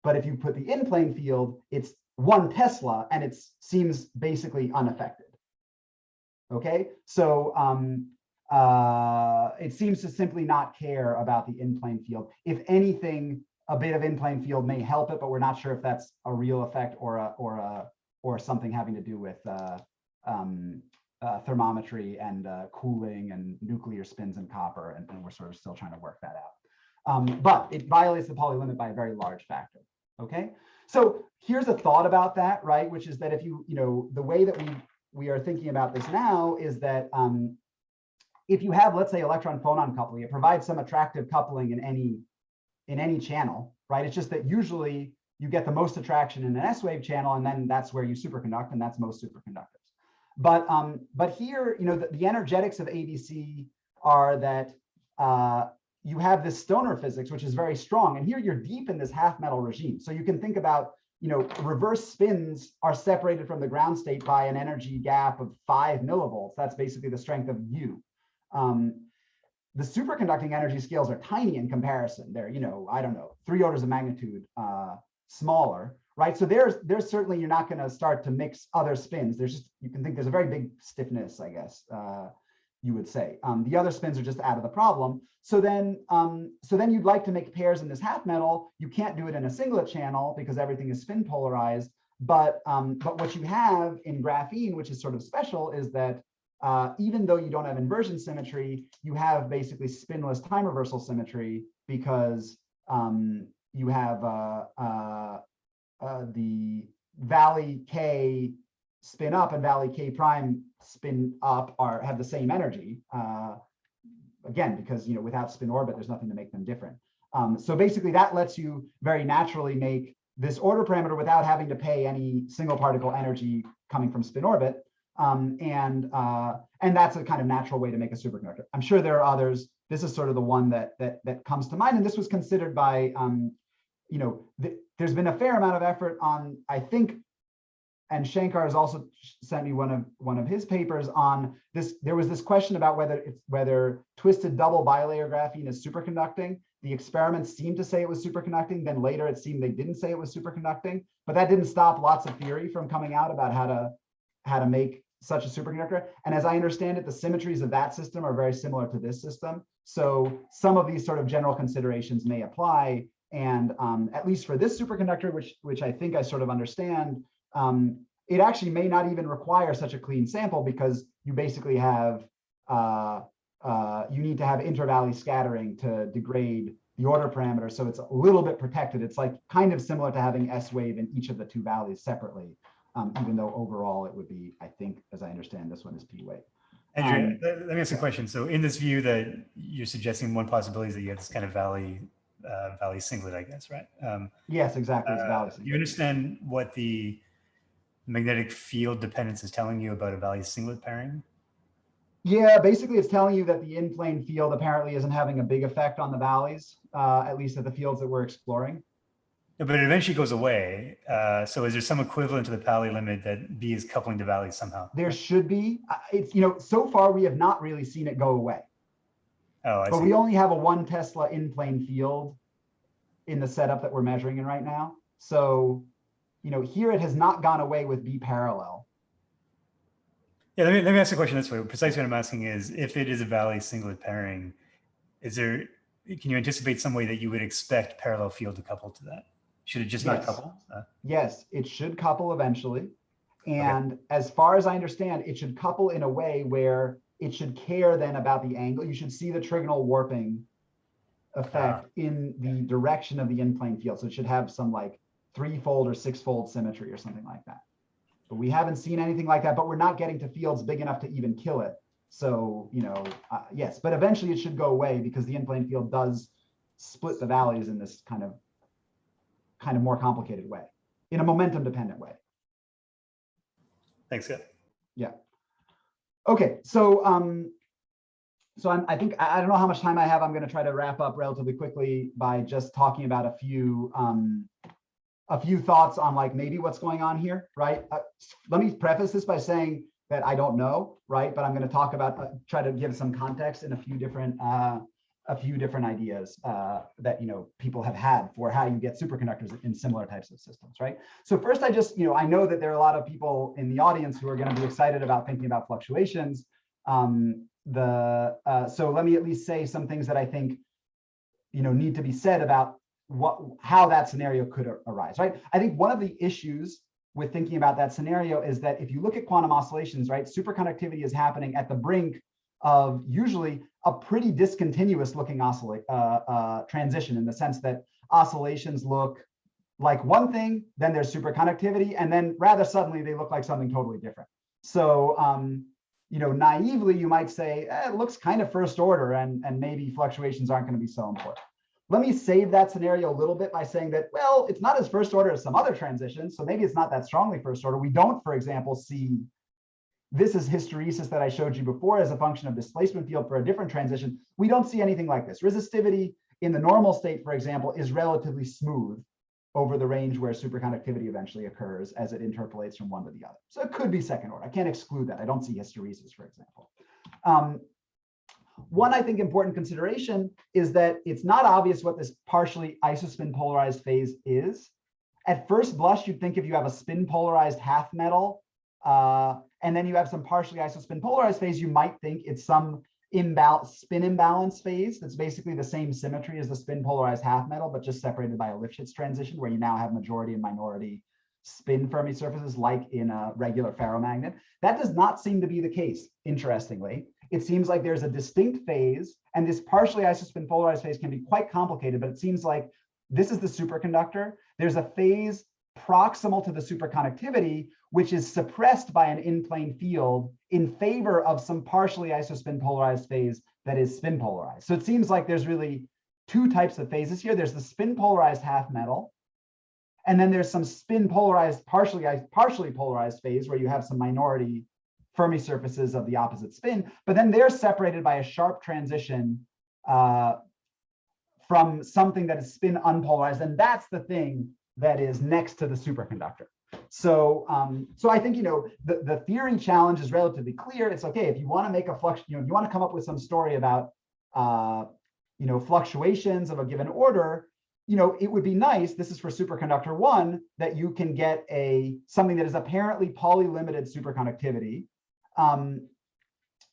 But if you put the in-plane field, it's 1 Tesla, and it seems basically unaffected. Okay, so it seems to simply not care about the in-plane field. If anything, a bit of in-plane field may help it, but we're not sure if that's a real effect or something having to do with thermometry and cooling and nuclear spins in copper, and we're sort of still trying to work that out. But it violates the Pauli limit by a very large factor. Okay, so here's a thought about that, right? Which is that if the way that we are thinking about this now is that if you have, let's say, electron-phonon coupling, it provides some attractive coupling in any channel, right? It's just that usually you get the most attraction in an S-wave channel, and then that's where you superconduct, and that's most superconductors. But here, the energetics of ABC are that you have this Stoner physics, which is very strong, and here you're deep in this half metal regime. So you can think about, reverse spins are separated from the ground state by an energy gap of 5 millivolts. That's basically the strength of U. The superconducting energy scales are tiny in comparison. They're, I don't know, 3 orders of magnitude smaller, right? So there's certainly, you're not going to start to mix other spins. You can think there's a very big stiffness, I guess, you would say. The other spins are just out of the problem. So then you'd like to make pairs in this half metal. You can't do it in a singlet channel because everything is spin polarized. But what you have in graphene, which is sort of special, is that even though you don't have inversion symmetry, you have basically spinless time reversal symmetry because you have the valley K spin up and valley K prime spin up have the same energy. Again, because without spin orbit, there's nothing to make them different. So basically, that lets you very naturally make this order parameter without having to pay any single particle energy coming from spin orbit. And that's a kind of natural way to make a superconductor. I'm sure there are others. This is sort of the one that comes to mind. And this was considered by, there's been a fair amount of effort on, I think, and Shankar has also sent me one of his papers on this. There was this question about whether twisted double bilayer graphene is superconducting. The experiments seemed to say it was superconducting. Then later it seemed they didn't say it was superconducting. But that didn't stop lots of theory from coming out about how to make such a superconductor. And as I understand it, the symmetries of that system are very similar to this system. So some of these sort of general considerations may apply. And at least for this superconductor, which I think I sort of understand, it actually may not even require such a clean sample, because you basically have, you need to have intervalley scattering to degrade the order parameter. So it's a little bit protected. It's like kind of similar to having S wave in each of the two valleys separately, even though overall it would be, I think, as I understand, this one is P wave. Andrea, let me ask a question. So in this view that you're suggesting, one possibility is that you have this kind of valley singlet, I guess, right? Yes, exactly. It's valley singlet. You understand what the magnetic field dependence is telling you about a valley singlet pairing? Yeah, basically it's telling you that the in-plane field apparently isn't having a big effect on the valleys, at least at the fields that we're exploring. No, but it eventually goes away. So is there some equivalent to the Pauli limit that B is coupling to valleys somehow? There should be. It's, so far we have not really seen it go away. Oh, I but see. We only have a 1 Tesla in-plane field in the setup that we're measuring in right now. So, here it has not gone away with B parallel. Yeah, let me ask the question this way. Precisely what I'm asking is, if it is a valley singlet pairing, can you anticipate some way that you would expect parallel field to couple to that? Should it just not couple? Yes, it should couple eventually. And as far as I understand, it should couple in a way where it should care then about the angle. You should see the trigonal warping effect in the direction of the in-plane field. So it should have some like 3-fold or 6-fold symmetry or something like that. But we haven't seen anything like that, but we're not getting to fields big enough to even kill it. So, yes, but eventually it should go away, because the in-plane field does split the valleys in this kind of more complicated way, in a momentum dependent way. Thanks, Scott. Yeah. Okay, so I think I don't know how much time I have. I'm going to try to wrap up relatively quickly by just talking about a few thoughts on like maybe what's going on here, right? Let me preface this by saying that I don't know, right? But I'm going to talk about try to give some context in a few different ideas that people have had for how you get superconductors in similar types of systems, right? So first, I just I know that there are a lot of people in the audience who are going to be excited about thinking about fluctuations. So let me at least say some things that I think need to be said about how that scenario could arise, right? I think one of the issues with thinking about that scenario is that if you look at quantum oscillations, right, superconductivity is happening at the brink of usually a pretty discontinuous looking transition, in the sense that oscillations look like one thing, then there's superconductivity, and then rather suddenly they look like something totally different. So naively you might say, it looks kind of first order, and maybe fluctuations aren't going to be so important. Let me save that scenario a little bit by saying that, well, it's not as first order as some other transitions, so maybe it's not that strongly first order. We don't, for example, see this is hysteresis that I showed you before as a function of displacement field for a different transition. We don't see anything like this. Resistivity in the normal state, for example, is relatively smooth over the range where superconductivity eventually occurs as it interpolates from one to the other. So it could be second order. I can't exclude that. I don't see hysteresis, for example. One, I think, important consideration is that it's not obvious what this partially isospin polarized phase is. At first blush, you'd think if you have a spin polarized half metal, and then you have some partially isospin polarized phase, you might think it's some spin imbalance phase that's basically the same symmetry as the spin polarized half metal, but just separated by a Lifshitz transition, where you now have majority and minority spin Fermi surfaces like in a regular ferromagnet. That does not seem to be the case, interestingly. it seems like there's a distinct phase, and this partially isospin polarized phase can be quite complicated, but it seems like this is the superconductor. There's a phase proximal to the superconductivity, which is suppressed by an in-plane field in favor of some partially isospin polarized phase that is spin polarized. So it seems like there's really two types of phases here. There's the spin polarized half metal, and then there's some spin polarized, partially polarized phase where you have some minority Fermi surfaces of the opposite spin, but then they're separated by a sharp transition from something that is spin unpolarized, and that's the thing that is next to the superconductor. So, so I think, you know, the theory challenge is relatively clear. It's okay if you want to make a flux, you know, you want to come up with some story about, you know, fluctuations of a given order. You know, it would be nice, this is for superconductor 1, that you can get something that is apparently Pauli limited superconductivity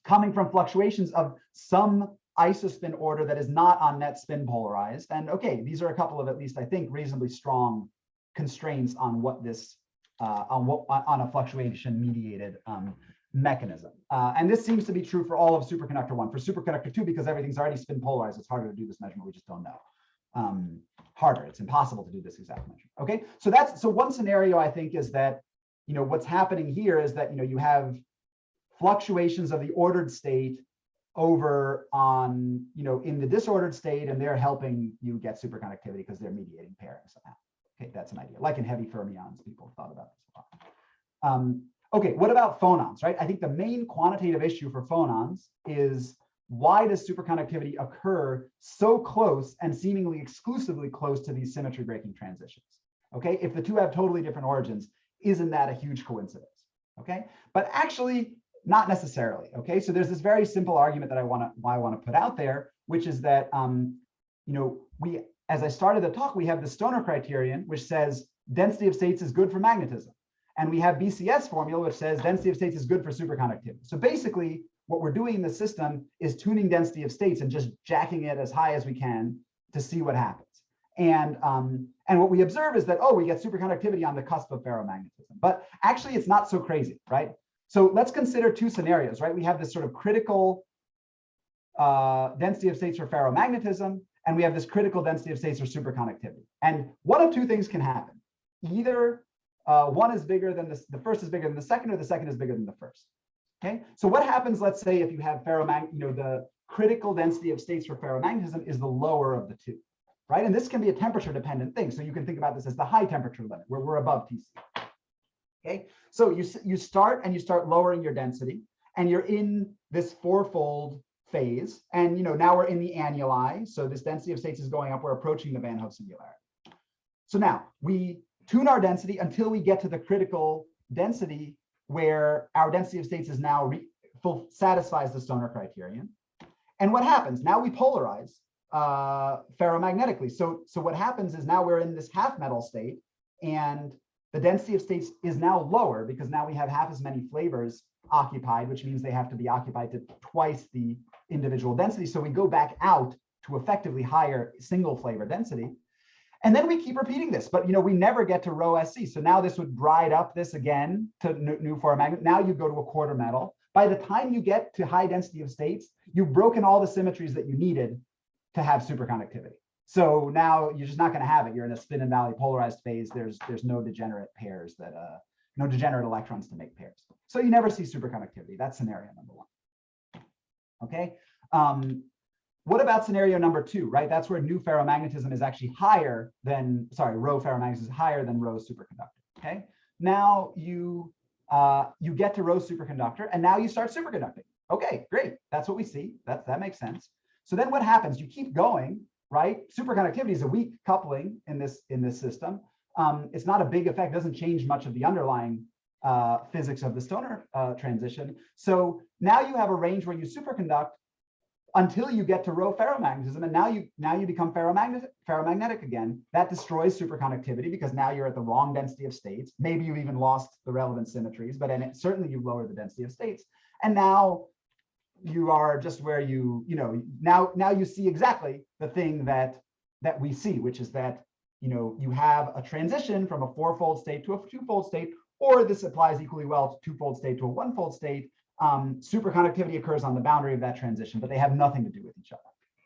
coming from fluctuations of some isospin order that is not on net spin polarized. And okay, these are a couple of, at least I think, reasonably strong constraints on what this, on a fluctuation mediated mechanism. And this seems to be true for all of superconductor 1. For superconductor 2, because everything's already spin polarized, it's harder to do this measurement. We just don't know. Harder, it's impossible to do this exact measurement. Okay, so one scenario I think is that, you know, what's happening here is that, you know, you have fluctuations of the ordered state over on, you know, in the disordered state, and they're helping you get superconductivity because they're mediating pairing somehow. Okay, that's an idea. Like in heavy fermions, people thought about this a lot. Okay, what about phonons, right? I think the main quantitative issue for phonons is, why does superconductivity occur so close and seemingly exclusively close to these symmetry breaking transitions? Okay, if the two have totally different origins, isn't that a huge coincidence? Okay, but actually not necessarily. Okay, so there's this very simple argument that I want to put out there, which is that you know, as I started the talk, we have the Stoner criterion, which says density of states is good for magnetism, and we have BCS formula, which says density of states is good for superconductivity. So basically, what we're doing in the system is tuning density of states and just jacking it as high as we can to see what happens. And what we observe is that, oh, we get superconductivity on the cusp of ferromagnetism. But actually, it's not so crazy, right? So let's consider two scenarios, right? We have this sort of critical density of states for ferromagnetism, and we have this critical density of states for superconductivity. And one of two things can happen. Either one is bigger than the first is bigger than the second, or the second is bigger than the first. Okay, so what happens, let's say, if you have the critical density of states for ferromagnetism is the lower of the two, right? And this can be a temperature dependent thing. So you can think about this as the high temperature limit, where we're above TC. Okay, so you start lowering your density, and you're in this fourfold phase. And, you know, now we're in the annuli. So this density of states is going up. We're approaching the Van Hoff singularity. So now we tune our density until we get to the critical density, where our density of states is now satisfies the Stoner criterion. And what happens? Now we polarize ferromagnetically. So what happens is now we're in this half metal state, and the density of states is now lower because now we have half as many flavors occupied, which means they have to be occupied to twice the individual density. So we go back out to effectively higher single flavor density. And then we keep repeating this, but, you know, we never get to rho SC. So now this would bride up this again to new ferromagnet. Now you go to a quarter metal. By the time you get to high density of states, you've broken all the symmetries that you needed to have superconductivity. So now you're just not going to have it. You're in a spin and valley polarized phase. There's no degenerate pairs that no degenerate electrons to make pairs. So you never see superconductivity. That's scenario number one. Okay. What about scenario number two, right? That's where new ferromagnetism is actually higher than, rho ferromagnetism is higher than rho superconductor, okay? Now you get to rho superconductor, and now you start superconducting. Okay, great, that's what we see, that makes sense. So then what happens? You keep going, right? Superconductivity is a weak coupling in this system. It's not a big effect, doesn't change much of the underlying physics of the Stoner transition. So now you have a range where you superconduct until you get to rho ferromagnetism, and now you become ferromagnetic again. That destroys superconductivity because now you're at the wrong density of states. Maybe you've even lost the relevant symmetries, but certainly you've lowered the density of states. And now you are just where now you see exactly the thing that we see, which is that, you know, you have a transition from a fourfold state to a twofold state, or this applies equally well to twofold state to a onefold state, superconductivity occurs on the boundary of that transition, but they have nothing to do with each other.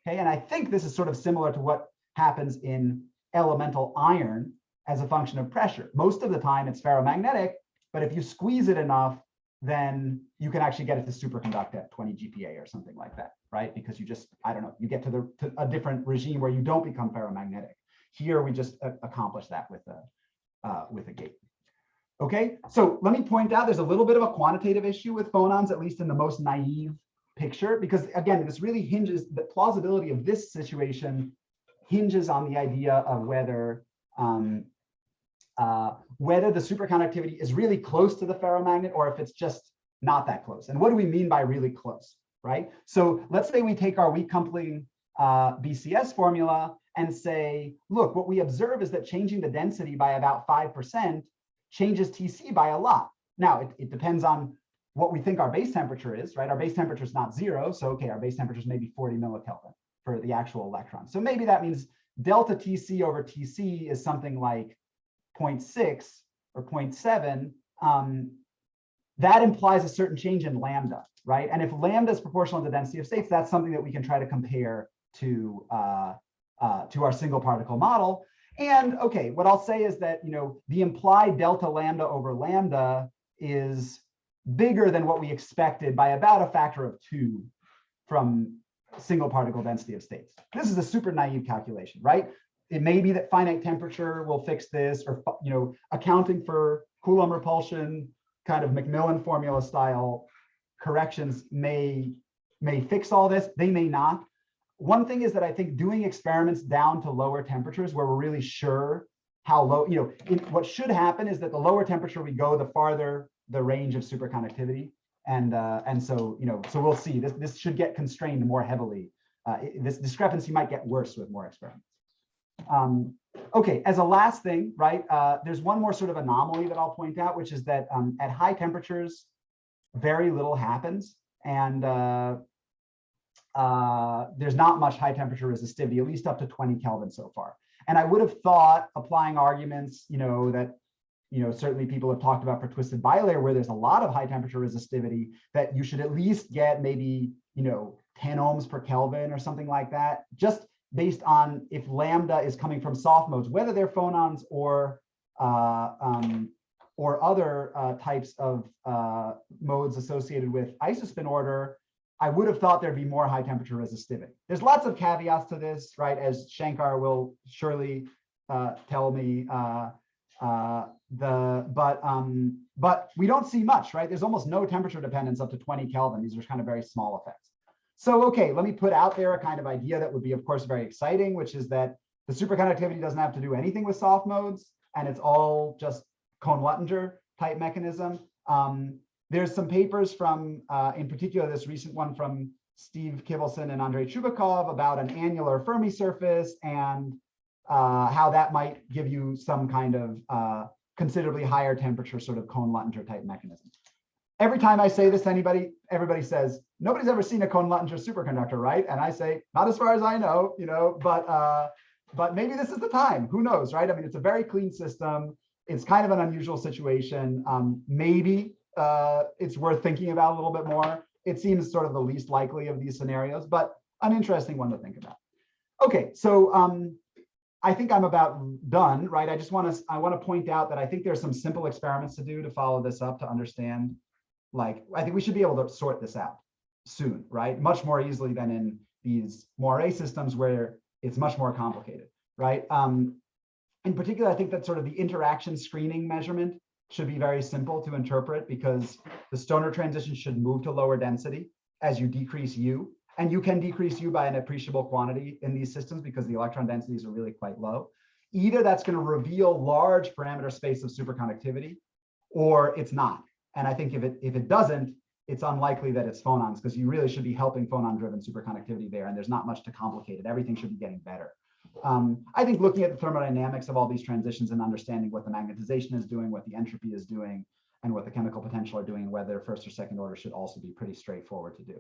Okay, and I think this is sort of similar to what happens in elemental iron as a function of pressure. Most of the time it's ferromagnetic, but if you squeeze it enough, then you can actually get it to superconduct at 20 GPa or something like that, right? Because you just, I don't know, you get to a different regime where you don't become ferromagnetic. Here we just accomplish that with a gate. Okay, so let me point out there's a little bit of a quantitative issue with phonons, at least in the most naive picture, because again, this really hinges, the plausibility of this situation hinges on the idea of whether the superconductivity is really close to the ferromagnet or if it's just not that close. And what do we mean by really close, right? So let's say we take our weak coupling BCS formula and say, look, what we observe is that changing the density by about 5% changes TC by a lot. Now, it depends on what we think our base temperature is, right? Our base temperature is not 0. So, okay, our base temperature is maybe 40 millikelvin for the actual electron. So maybe that means delta TC over TC is something like 0.6 or 0.7. That implies a certain change in lambda, right? And if lambda is proportional to the density of states, that's something that we can try to compare to our single particle model. And okay, what I'll say is that, the implied delta lambda over lambda is bigger than what we expected by about a factor of 2 from single particle density of states. This is a super naive calculation, right? It may be that finite temperature will fix this, or accounting for Coulomb repulsion, kind of Macmillan formula style corrections may fix all this. They may not. One thing is that I think doing experiments down to lower temperatures where we're really sure how low, what should happen is that the lower temperature we go, the farther the range of superconductivity. And so, so we'll see. This should get constrained more heavily. This discrepancy might get worse with more experiments. Okay, as a last thing, right, there's one more sort of anomaly that I'll point out, which is that at high temperatures, very little happens. And there's not much high temperature resistivity, at least up to 20 Kelvin so far. And I would have thought, applying arguments, that certainly people have talked about for twisted bilayer, where there's a lot of high temperature resistivity, that you should at least get maybe 10 ohms per Kelvin or something like that, just based on if lambda is coming from soft modes, whether they're phonons or other types of modes associated with isospin order. I would have thought there'd be more high temperature resistivity. There's lots of caveats to this, right? As Shankar will surely tell me. But we don't see much, right? There's almost no temperature dependence up to 20 Kelvin. These are kind of very small effects. So, okay, let me put out there a kind of idea that would be, of course, very exciting, which is that the superconductivity doesn't have to do anything with soft modes, and it's all just Cohn-Luttinger type mechanism. There's some papers from, in particular, this recent one from Steve Kivelson and Andrei Chubakov about an annular Fermi surface and how that might give you some kind of considerably higher temperature sort of Cohn-Luttinger type mechanism. Every time I say this to anybody, everybody says, nobody's ever seen a Cohn-Luttinger superconductor, right? And I say, not as far as I know, but maybe this is the time. Who knows, right? I mean, it's a very clean system. It's kind of an unusual situation. Maybe it's worth thinking about a little bit more. It seems sort of the least likely of these scenarios, but an interesting one to think about. Okay, so I think I'm about done, right? I want to point out that I think there's some simple experiments to do to follow this up to understand. Like, I think we should be able to sort this out soon, right? Much more easily than in these Moiré systems where it's much more complicated, right? In particular, I think that sort of the interaction screening measurement should be very simple to interpret because the Stoner transition should move to lower density as you decrease U. And you can decrease U by an appreciable quantity in these systems because the electron densities are really quite low. Either that's going to reveal large parameter space of superconductivity, or it's not. And I think if it doesn't, it's unlikely that it's phonons because you really should be helping phonon-driven superconductivity there, and there's not much to complicate it. Everything should be getting better. I think looking at the thermodynamics of all these transitions and understanding what the magnetization is doing, what the entropy is doing, and what the chemical potential are doing, and whether first or second order should also be pretty straightforward to do.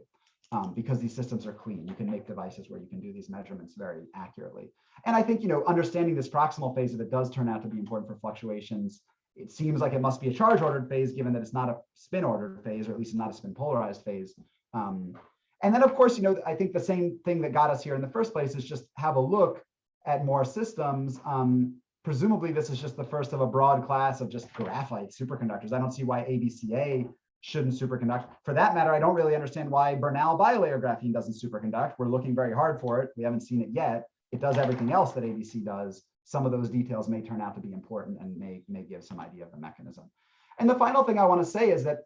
Because these systems are clean. You can make devices where you can do these measurements very accurately. And I think, understanding this proximal phase, if it does turn out to be important for fluctuations, it seems like it must be a charge ordered phase, given that it's not a spin ordered phase, or at least not a spin polarized phase. And then, of course, I think the same thing that got us here in the first place is just have a look at more systems. Presumably, this is just the first of a broad class of just graphite superconductors. I don't see why ABCA shouldn't superconduct. For that matter, I don't really understand why Bernal bilayer graphene doesn't superconduct. We're looking very hard for it. We haven't seen it yet. It does everything else that ABC does. Some of those details may turn out to be important and may give some idea of the mechanism. And the final thing I want to say is that,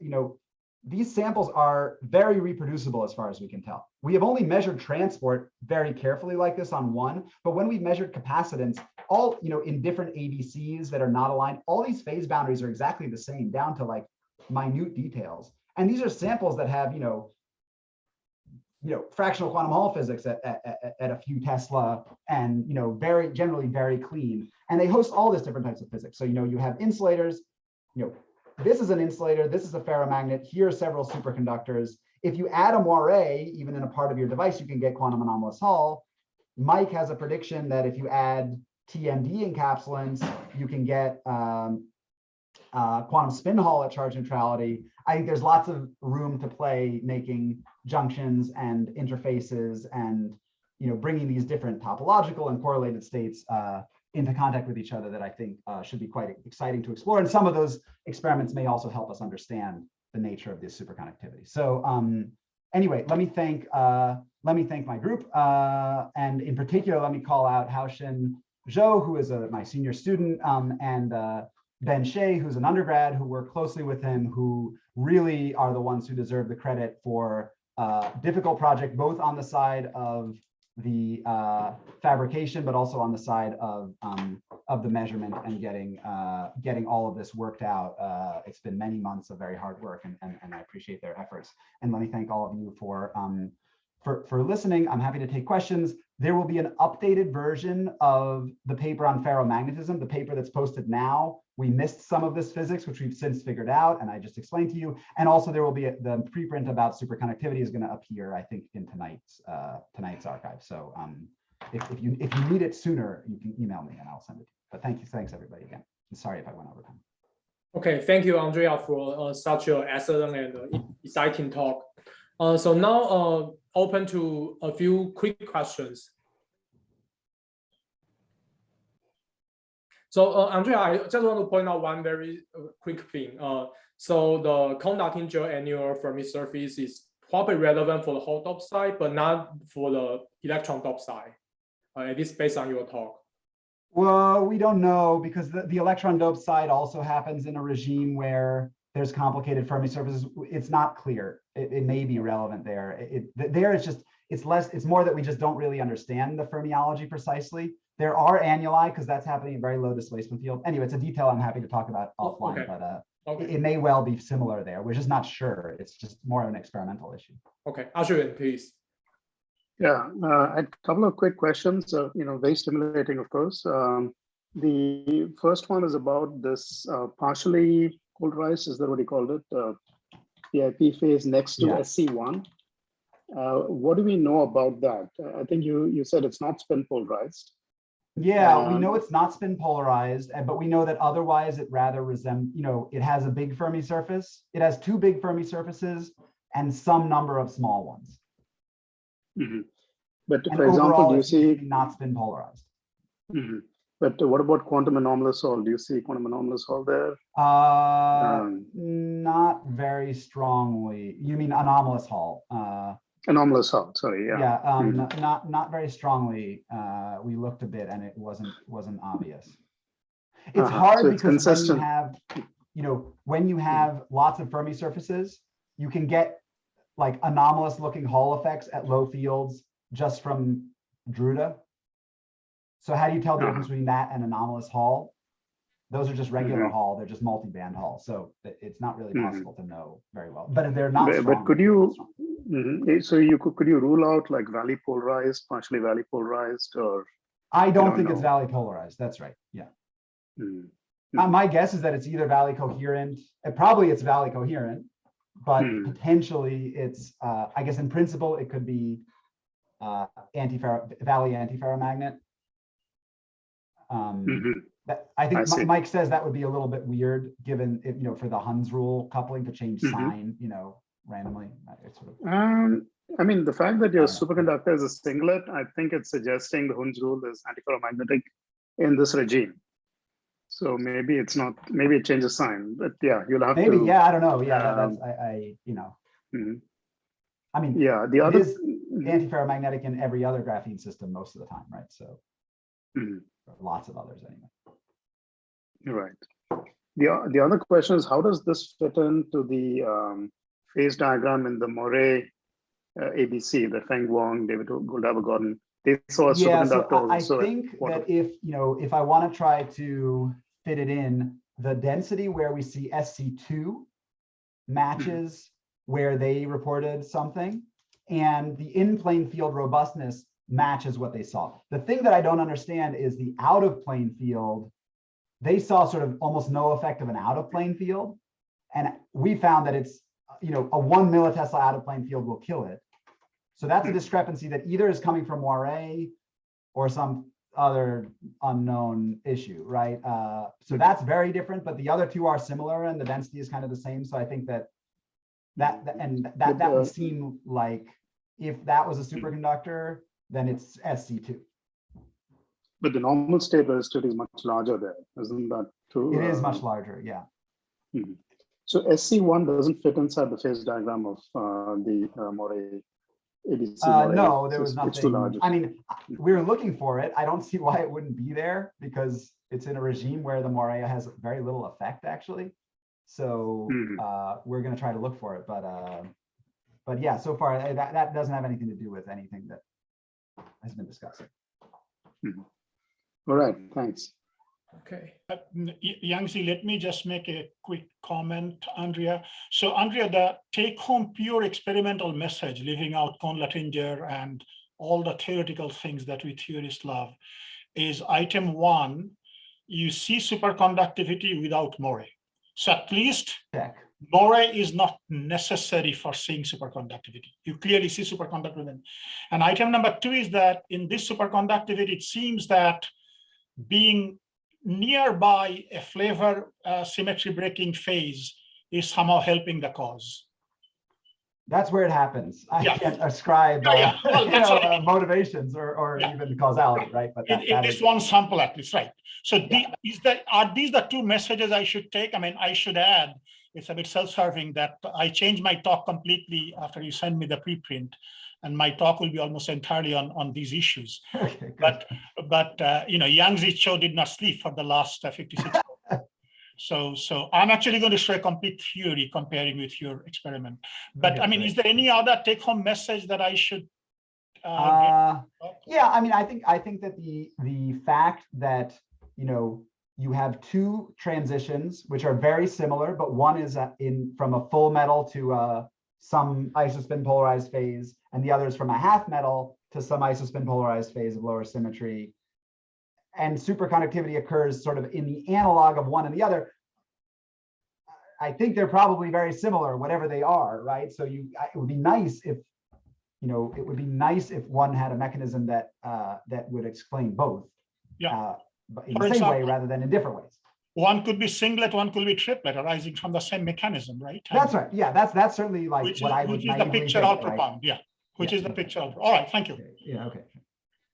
these samples are very reproducible as far as we can tell. We have only measured transport very carefully like this on one, but when we measured capacitance, all, in different ABCs that are not aligned, all these phase boundaries are exactly the same down to like minute details. And these are samples that have, fractional quantum Hall physics at a few Tesla and, generally very clean. And they host all this different types of physics. So, you have insulators, this is an insulator, this is a ferromagnet, here are several superconductors. If you add a Moire, even in a part of your device, you can get quantum anomalous Hall. Mike has a prediction that if you add TMD encapsulants, you can get quantum spin Hall at charge neutrality. I think there's lots of room to play making junctions and interfaces and bringing these different topological and correlated states into contact with each other that I think should be quite exciting to explore. And some of those experiments may also help us understand the nature of this superconductivity. So anyway, let me thank my group, and in particular, let me call out Haoshin Zhou, who is my senior student, and Ben Shea, who's an undergrad, who worked closely with him, who really are the ones who deserve the credit for a difficult project, both on the side of the fabrication, but also on the side of the measurement and getting all of this worked out. It's been many months of very hard work, and I appreciate their efforts. And let me thank all of you for listening. I'm happy to take questions. There will be an updated version of the paper on ferromagnetism, the paper that's posted now. We missed some of this physics, which we've since figured out, and I just explained to you. And also there will be the preprint about superconductivity is going to appear, I think, in tonight's archive. So if you need it sooner, you can email me and I'll send it. But thanks everybody again. I'm sorry if I went over time. Okay, thank you, Andrea, for such an excellent and exciting talk. So now open to a few quick questions. So Andrea, I just want to point out one very quick thing. So the conducting gel annular Fermi surface is probably relevant for the whole top side, but not for the electron top side, at least based on your talk. Well, we don't know, because the electron dope side also happens in a regime where there's complicated Fermi surfaces. It's not clear. It may be relevant there. It's more that we just don't really understand the fermiology precisely. There are annuli, because that's happening at very low displacement field. Anyway, it's a detail I'm happy to talk about offline, okay. But it may well be similar there. We're just not sure. It's just more of an experimental issue. Okay, Ashwin, please. Yeah, a couple of quick questions, very stimulating, of course. The first one is about this partially polarized, is that what you called it? PIP phase next to SC1. What do we know about that? I think you said it's not spin polarized. Yeah, we know it's not spin polarized, but we know that otherwise it rather resembles, it has a big Fermi surface. It has two big Fermi surfaces and some number of small ones. Mm-hmm. But and for example, do you see not spin polarized? Mm-hmm. But what about quantum anomalous Hall? Do you see quantum anomalous Hall there? Not very strongly. You mean anomalous Hall? Anomalous Hall, sorry. Yeah. Yeah. Not very strongly. We looked a bit, and it wasn't obvious. It's hard so it's because consistent. when you have lots of Fermi surfaces, you can get like anomalous looking Hall effects at low fields just from Drude. So how do you tell the difference between that and anomalous Hall? Those are just regular Hall. They're just multi-band Hall. So it's not really possible to know very well. But if they're not strong, but could you? So could you rule out like valley polarized, partially valley polarized, or? I don't think it's valley polarized. That's right. Yeah. My guess is that it's either valley coherent. Probably it's valley coherent, but potentially it's. I guess in principle it could be valley antiferromagnet. That, I think see. Mike says that would be a little bit weird, given if, for the Hund's rule coupling to change sign, randomly. It's sort of, I mean, the fact that your I don't know. superconductor is a singlet, I think it's suggesting the Hund's rule is antiferromagnetic in this regime. So maybe it's not, maybe it changes sign, but yeah, you'll have maybe, to. yeah, I don't know. Yeah, that's, Mhm. I mean, Yeah, the it other. is antiferromagnetic in every other graphene system most of the time, right? So Mhm. lots of others anyway. Right. The other question is, how does this fit into the phase diagram in the Moire ABC, the Feng Wang, David Goldhaber Gordon? They saw a Yeah, superconductor so I also. think that if I want to try to fit it in, the density where we see SC2 matches where they reported something, and the in-plane field robustness matches what they saw. The thing that I don't understand is the out-of-plane field. They saw sort of almost no effect of an out-of-plane field, and we found that it's, a 1 millitesla out-of-plane field will kill it. So that's a discrepancy that either is coming from Moiré or some other unknown issue, right? So that's very different, but the other two are similar and the density is kind of the same. So I think that would seem like if that was a superconductor, then it's SC2. But the normal state resistivity is much larger there, isn't that true? It is much larger, yeah. So SC1 doesn't fit inside the phase diagram of the Moire ABC. No, there was nothing. It's too large. I mean, we were looking for it. I don't see why it wouldn't be there because it's in a regime where the Moire has very little effect, actually. So we're going to try to look for it, but yeah, so far that doesn't have anything to do with anything that has been discussed. All right, thanks. Okay. Yangzi, let me just make a quick comment, Andrea. So Andrea, the take-home pure experimental message, leaving out Kohn-Latinger and all the theoretical things that we theorists love, is item 1, you see superconductivity without Moire. So at least Moire is not necessary for seeing superconductivity. You clearly see superconductivity. And item number 2 is that in this superconductivity, it seems that being nearby a flavor symmetry breaking phase is somehow helping the cause. That's where it happens. I can't ascribe motivations or even causality, right? But in this one sample at least, right? So are these the two messages I should take? I mean, I should add, it's a bit self-serving that I changed my talk completely after you send me the preprint, and my talk will be almost entirely on these issues. Okay, but Yangzi's show did not sleep for the last 56 hours. So I'm actually going to show a complete theory comparing with your experiment. But I mean, is there any other take-home message that I should yeah, I mean, I think that the fact that you have two transitions which are very similar, but one is from a full metal to some isospin polarized phase, and the other is from a half metal to some isospin polarized phase of lower symmetry. And superconductivity occurs sort of in the analog of one and the other. I think they're probably very similar, whatever they are, right? So it would be nice if, one had a mechanism that would explain both, but in the same way rather than in different ways. One could be singlet, one could be triplet, arising from the same mechanism, right? That's right. Yeah, that's certainly like which what I would. Which is the picture I'll propound. Yeah, which is the picture. All right, thank you. Okay. Yeah. Okay.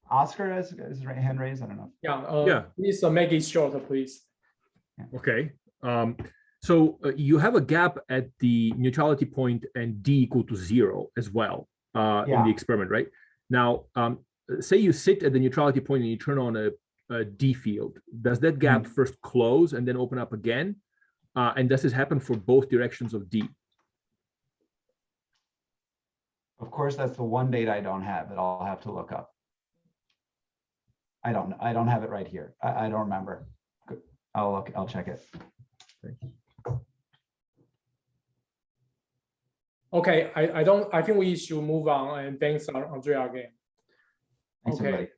Oscar is hand raised. I don't know. Yeah. Please make it shorter, please. Yeah. Okay. So you have a gap at the neutrality point and D equal to 0 as well in the experiment, right? Now, say you sit at the neutrality point and you turn on a D field. Does that gap first close and then open up again? And does this happen for both directions of D? Of course, that's the one data I don't have that I'll have to look up. I don't have it right here. I don't remember. I'll check it. Okay, I think we should move on, and thanks, Andrea, again. Thanks, everybody.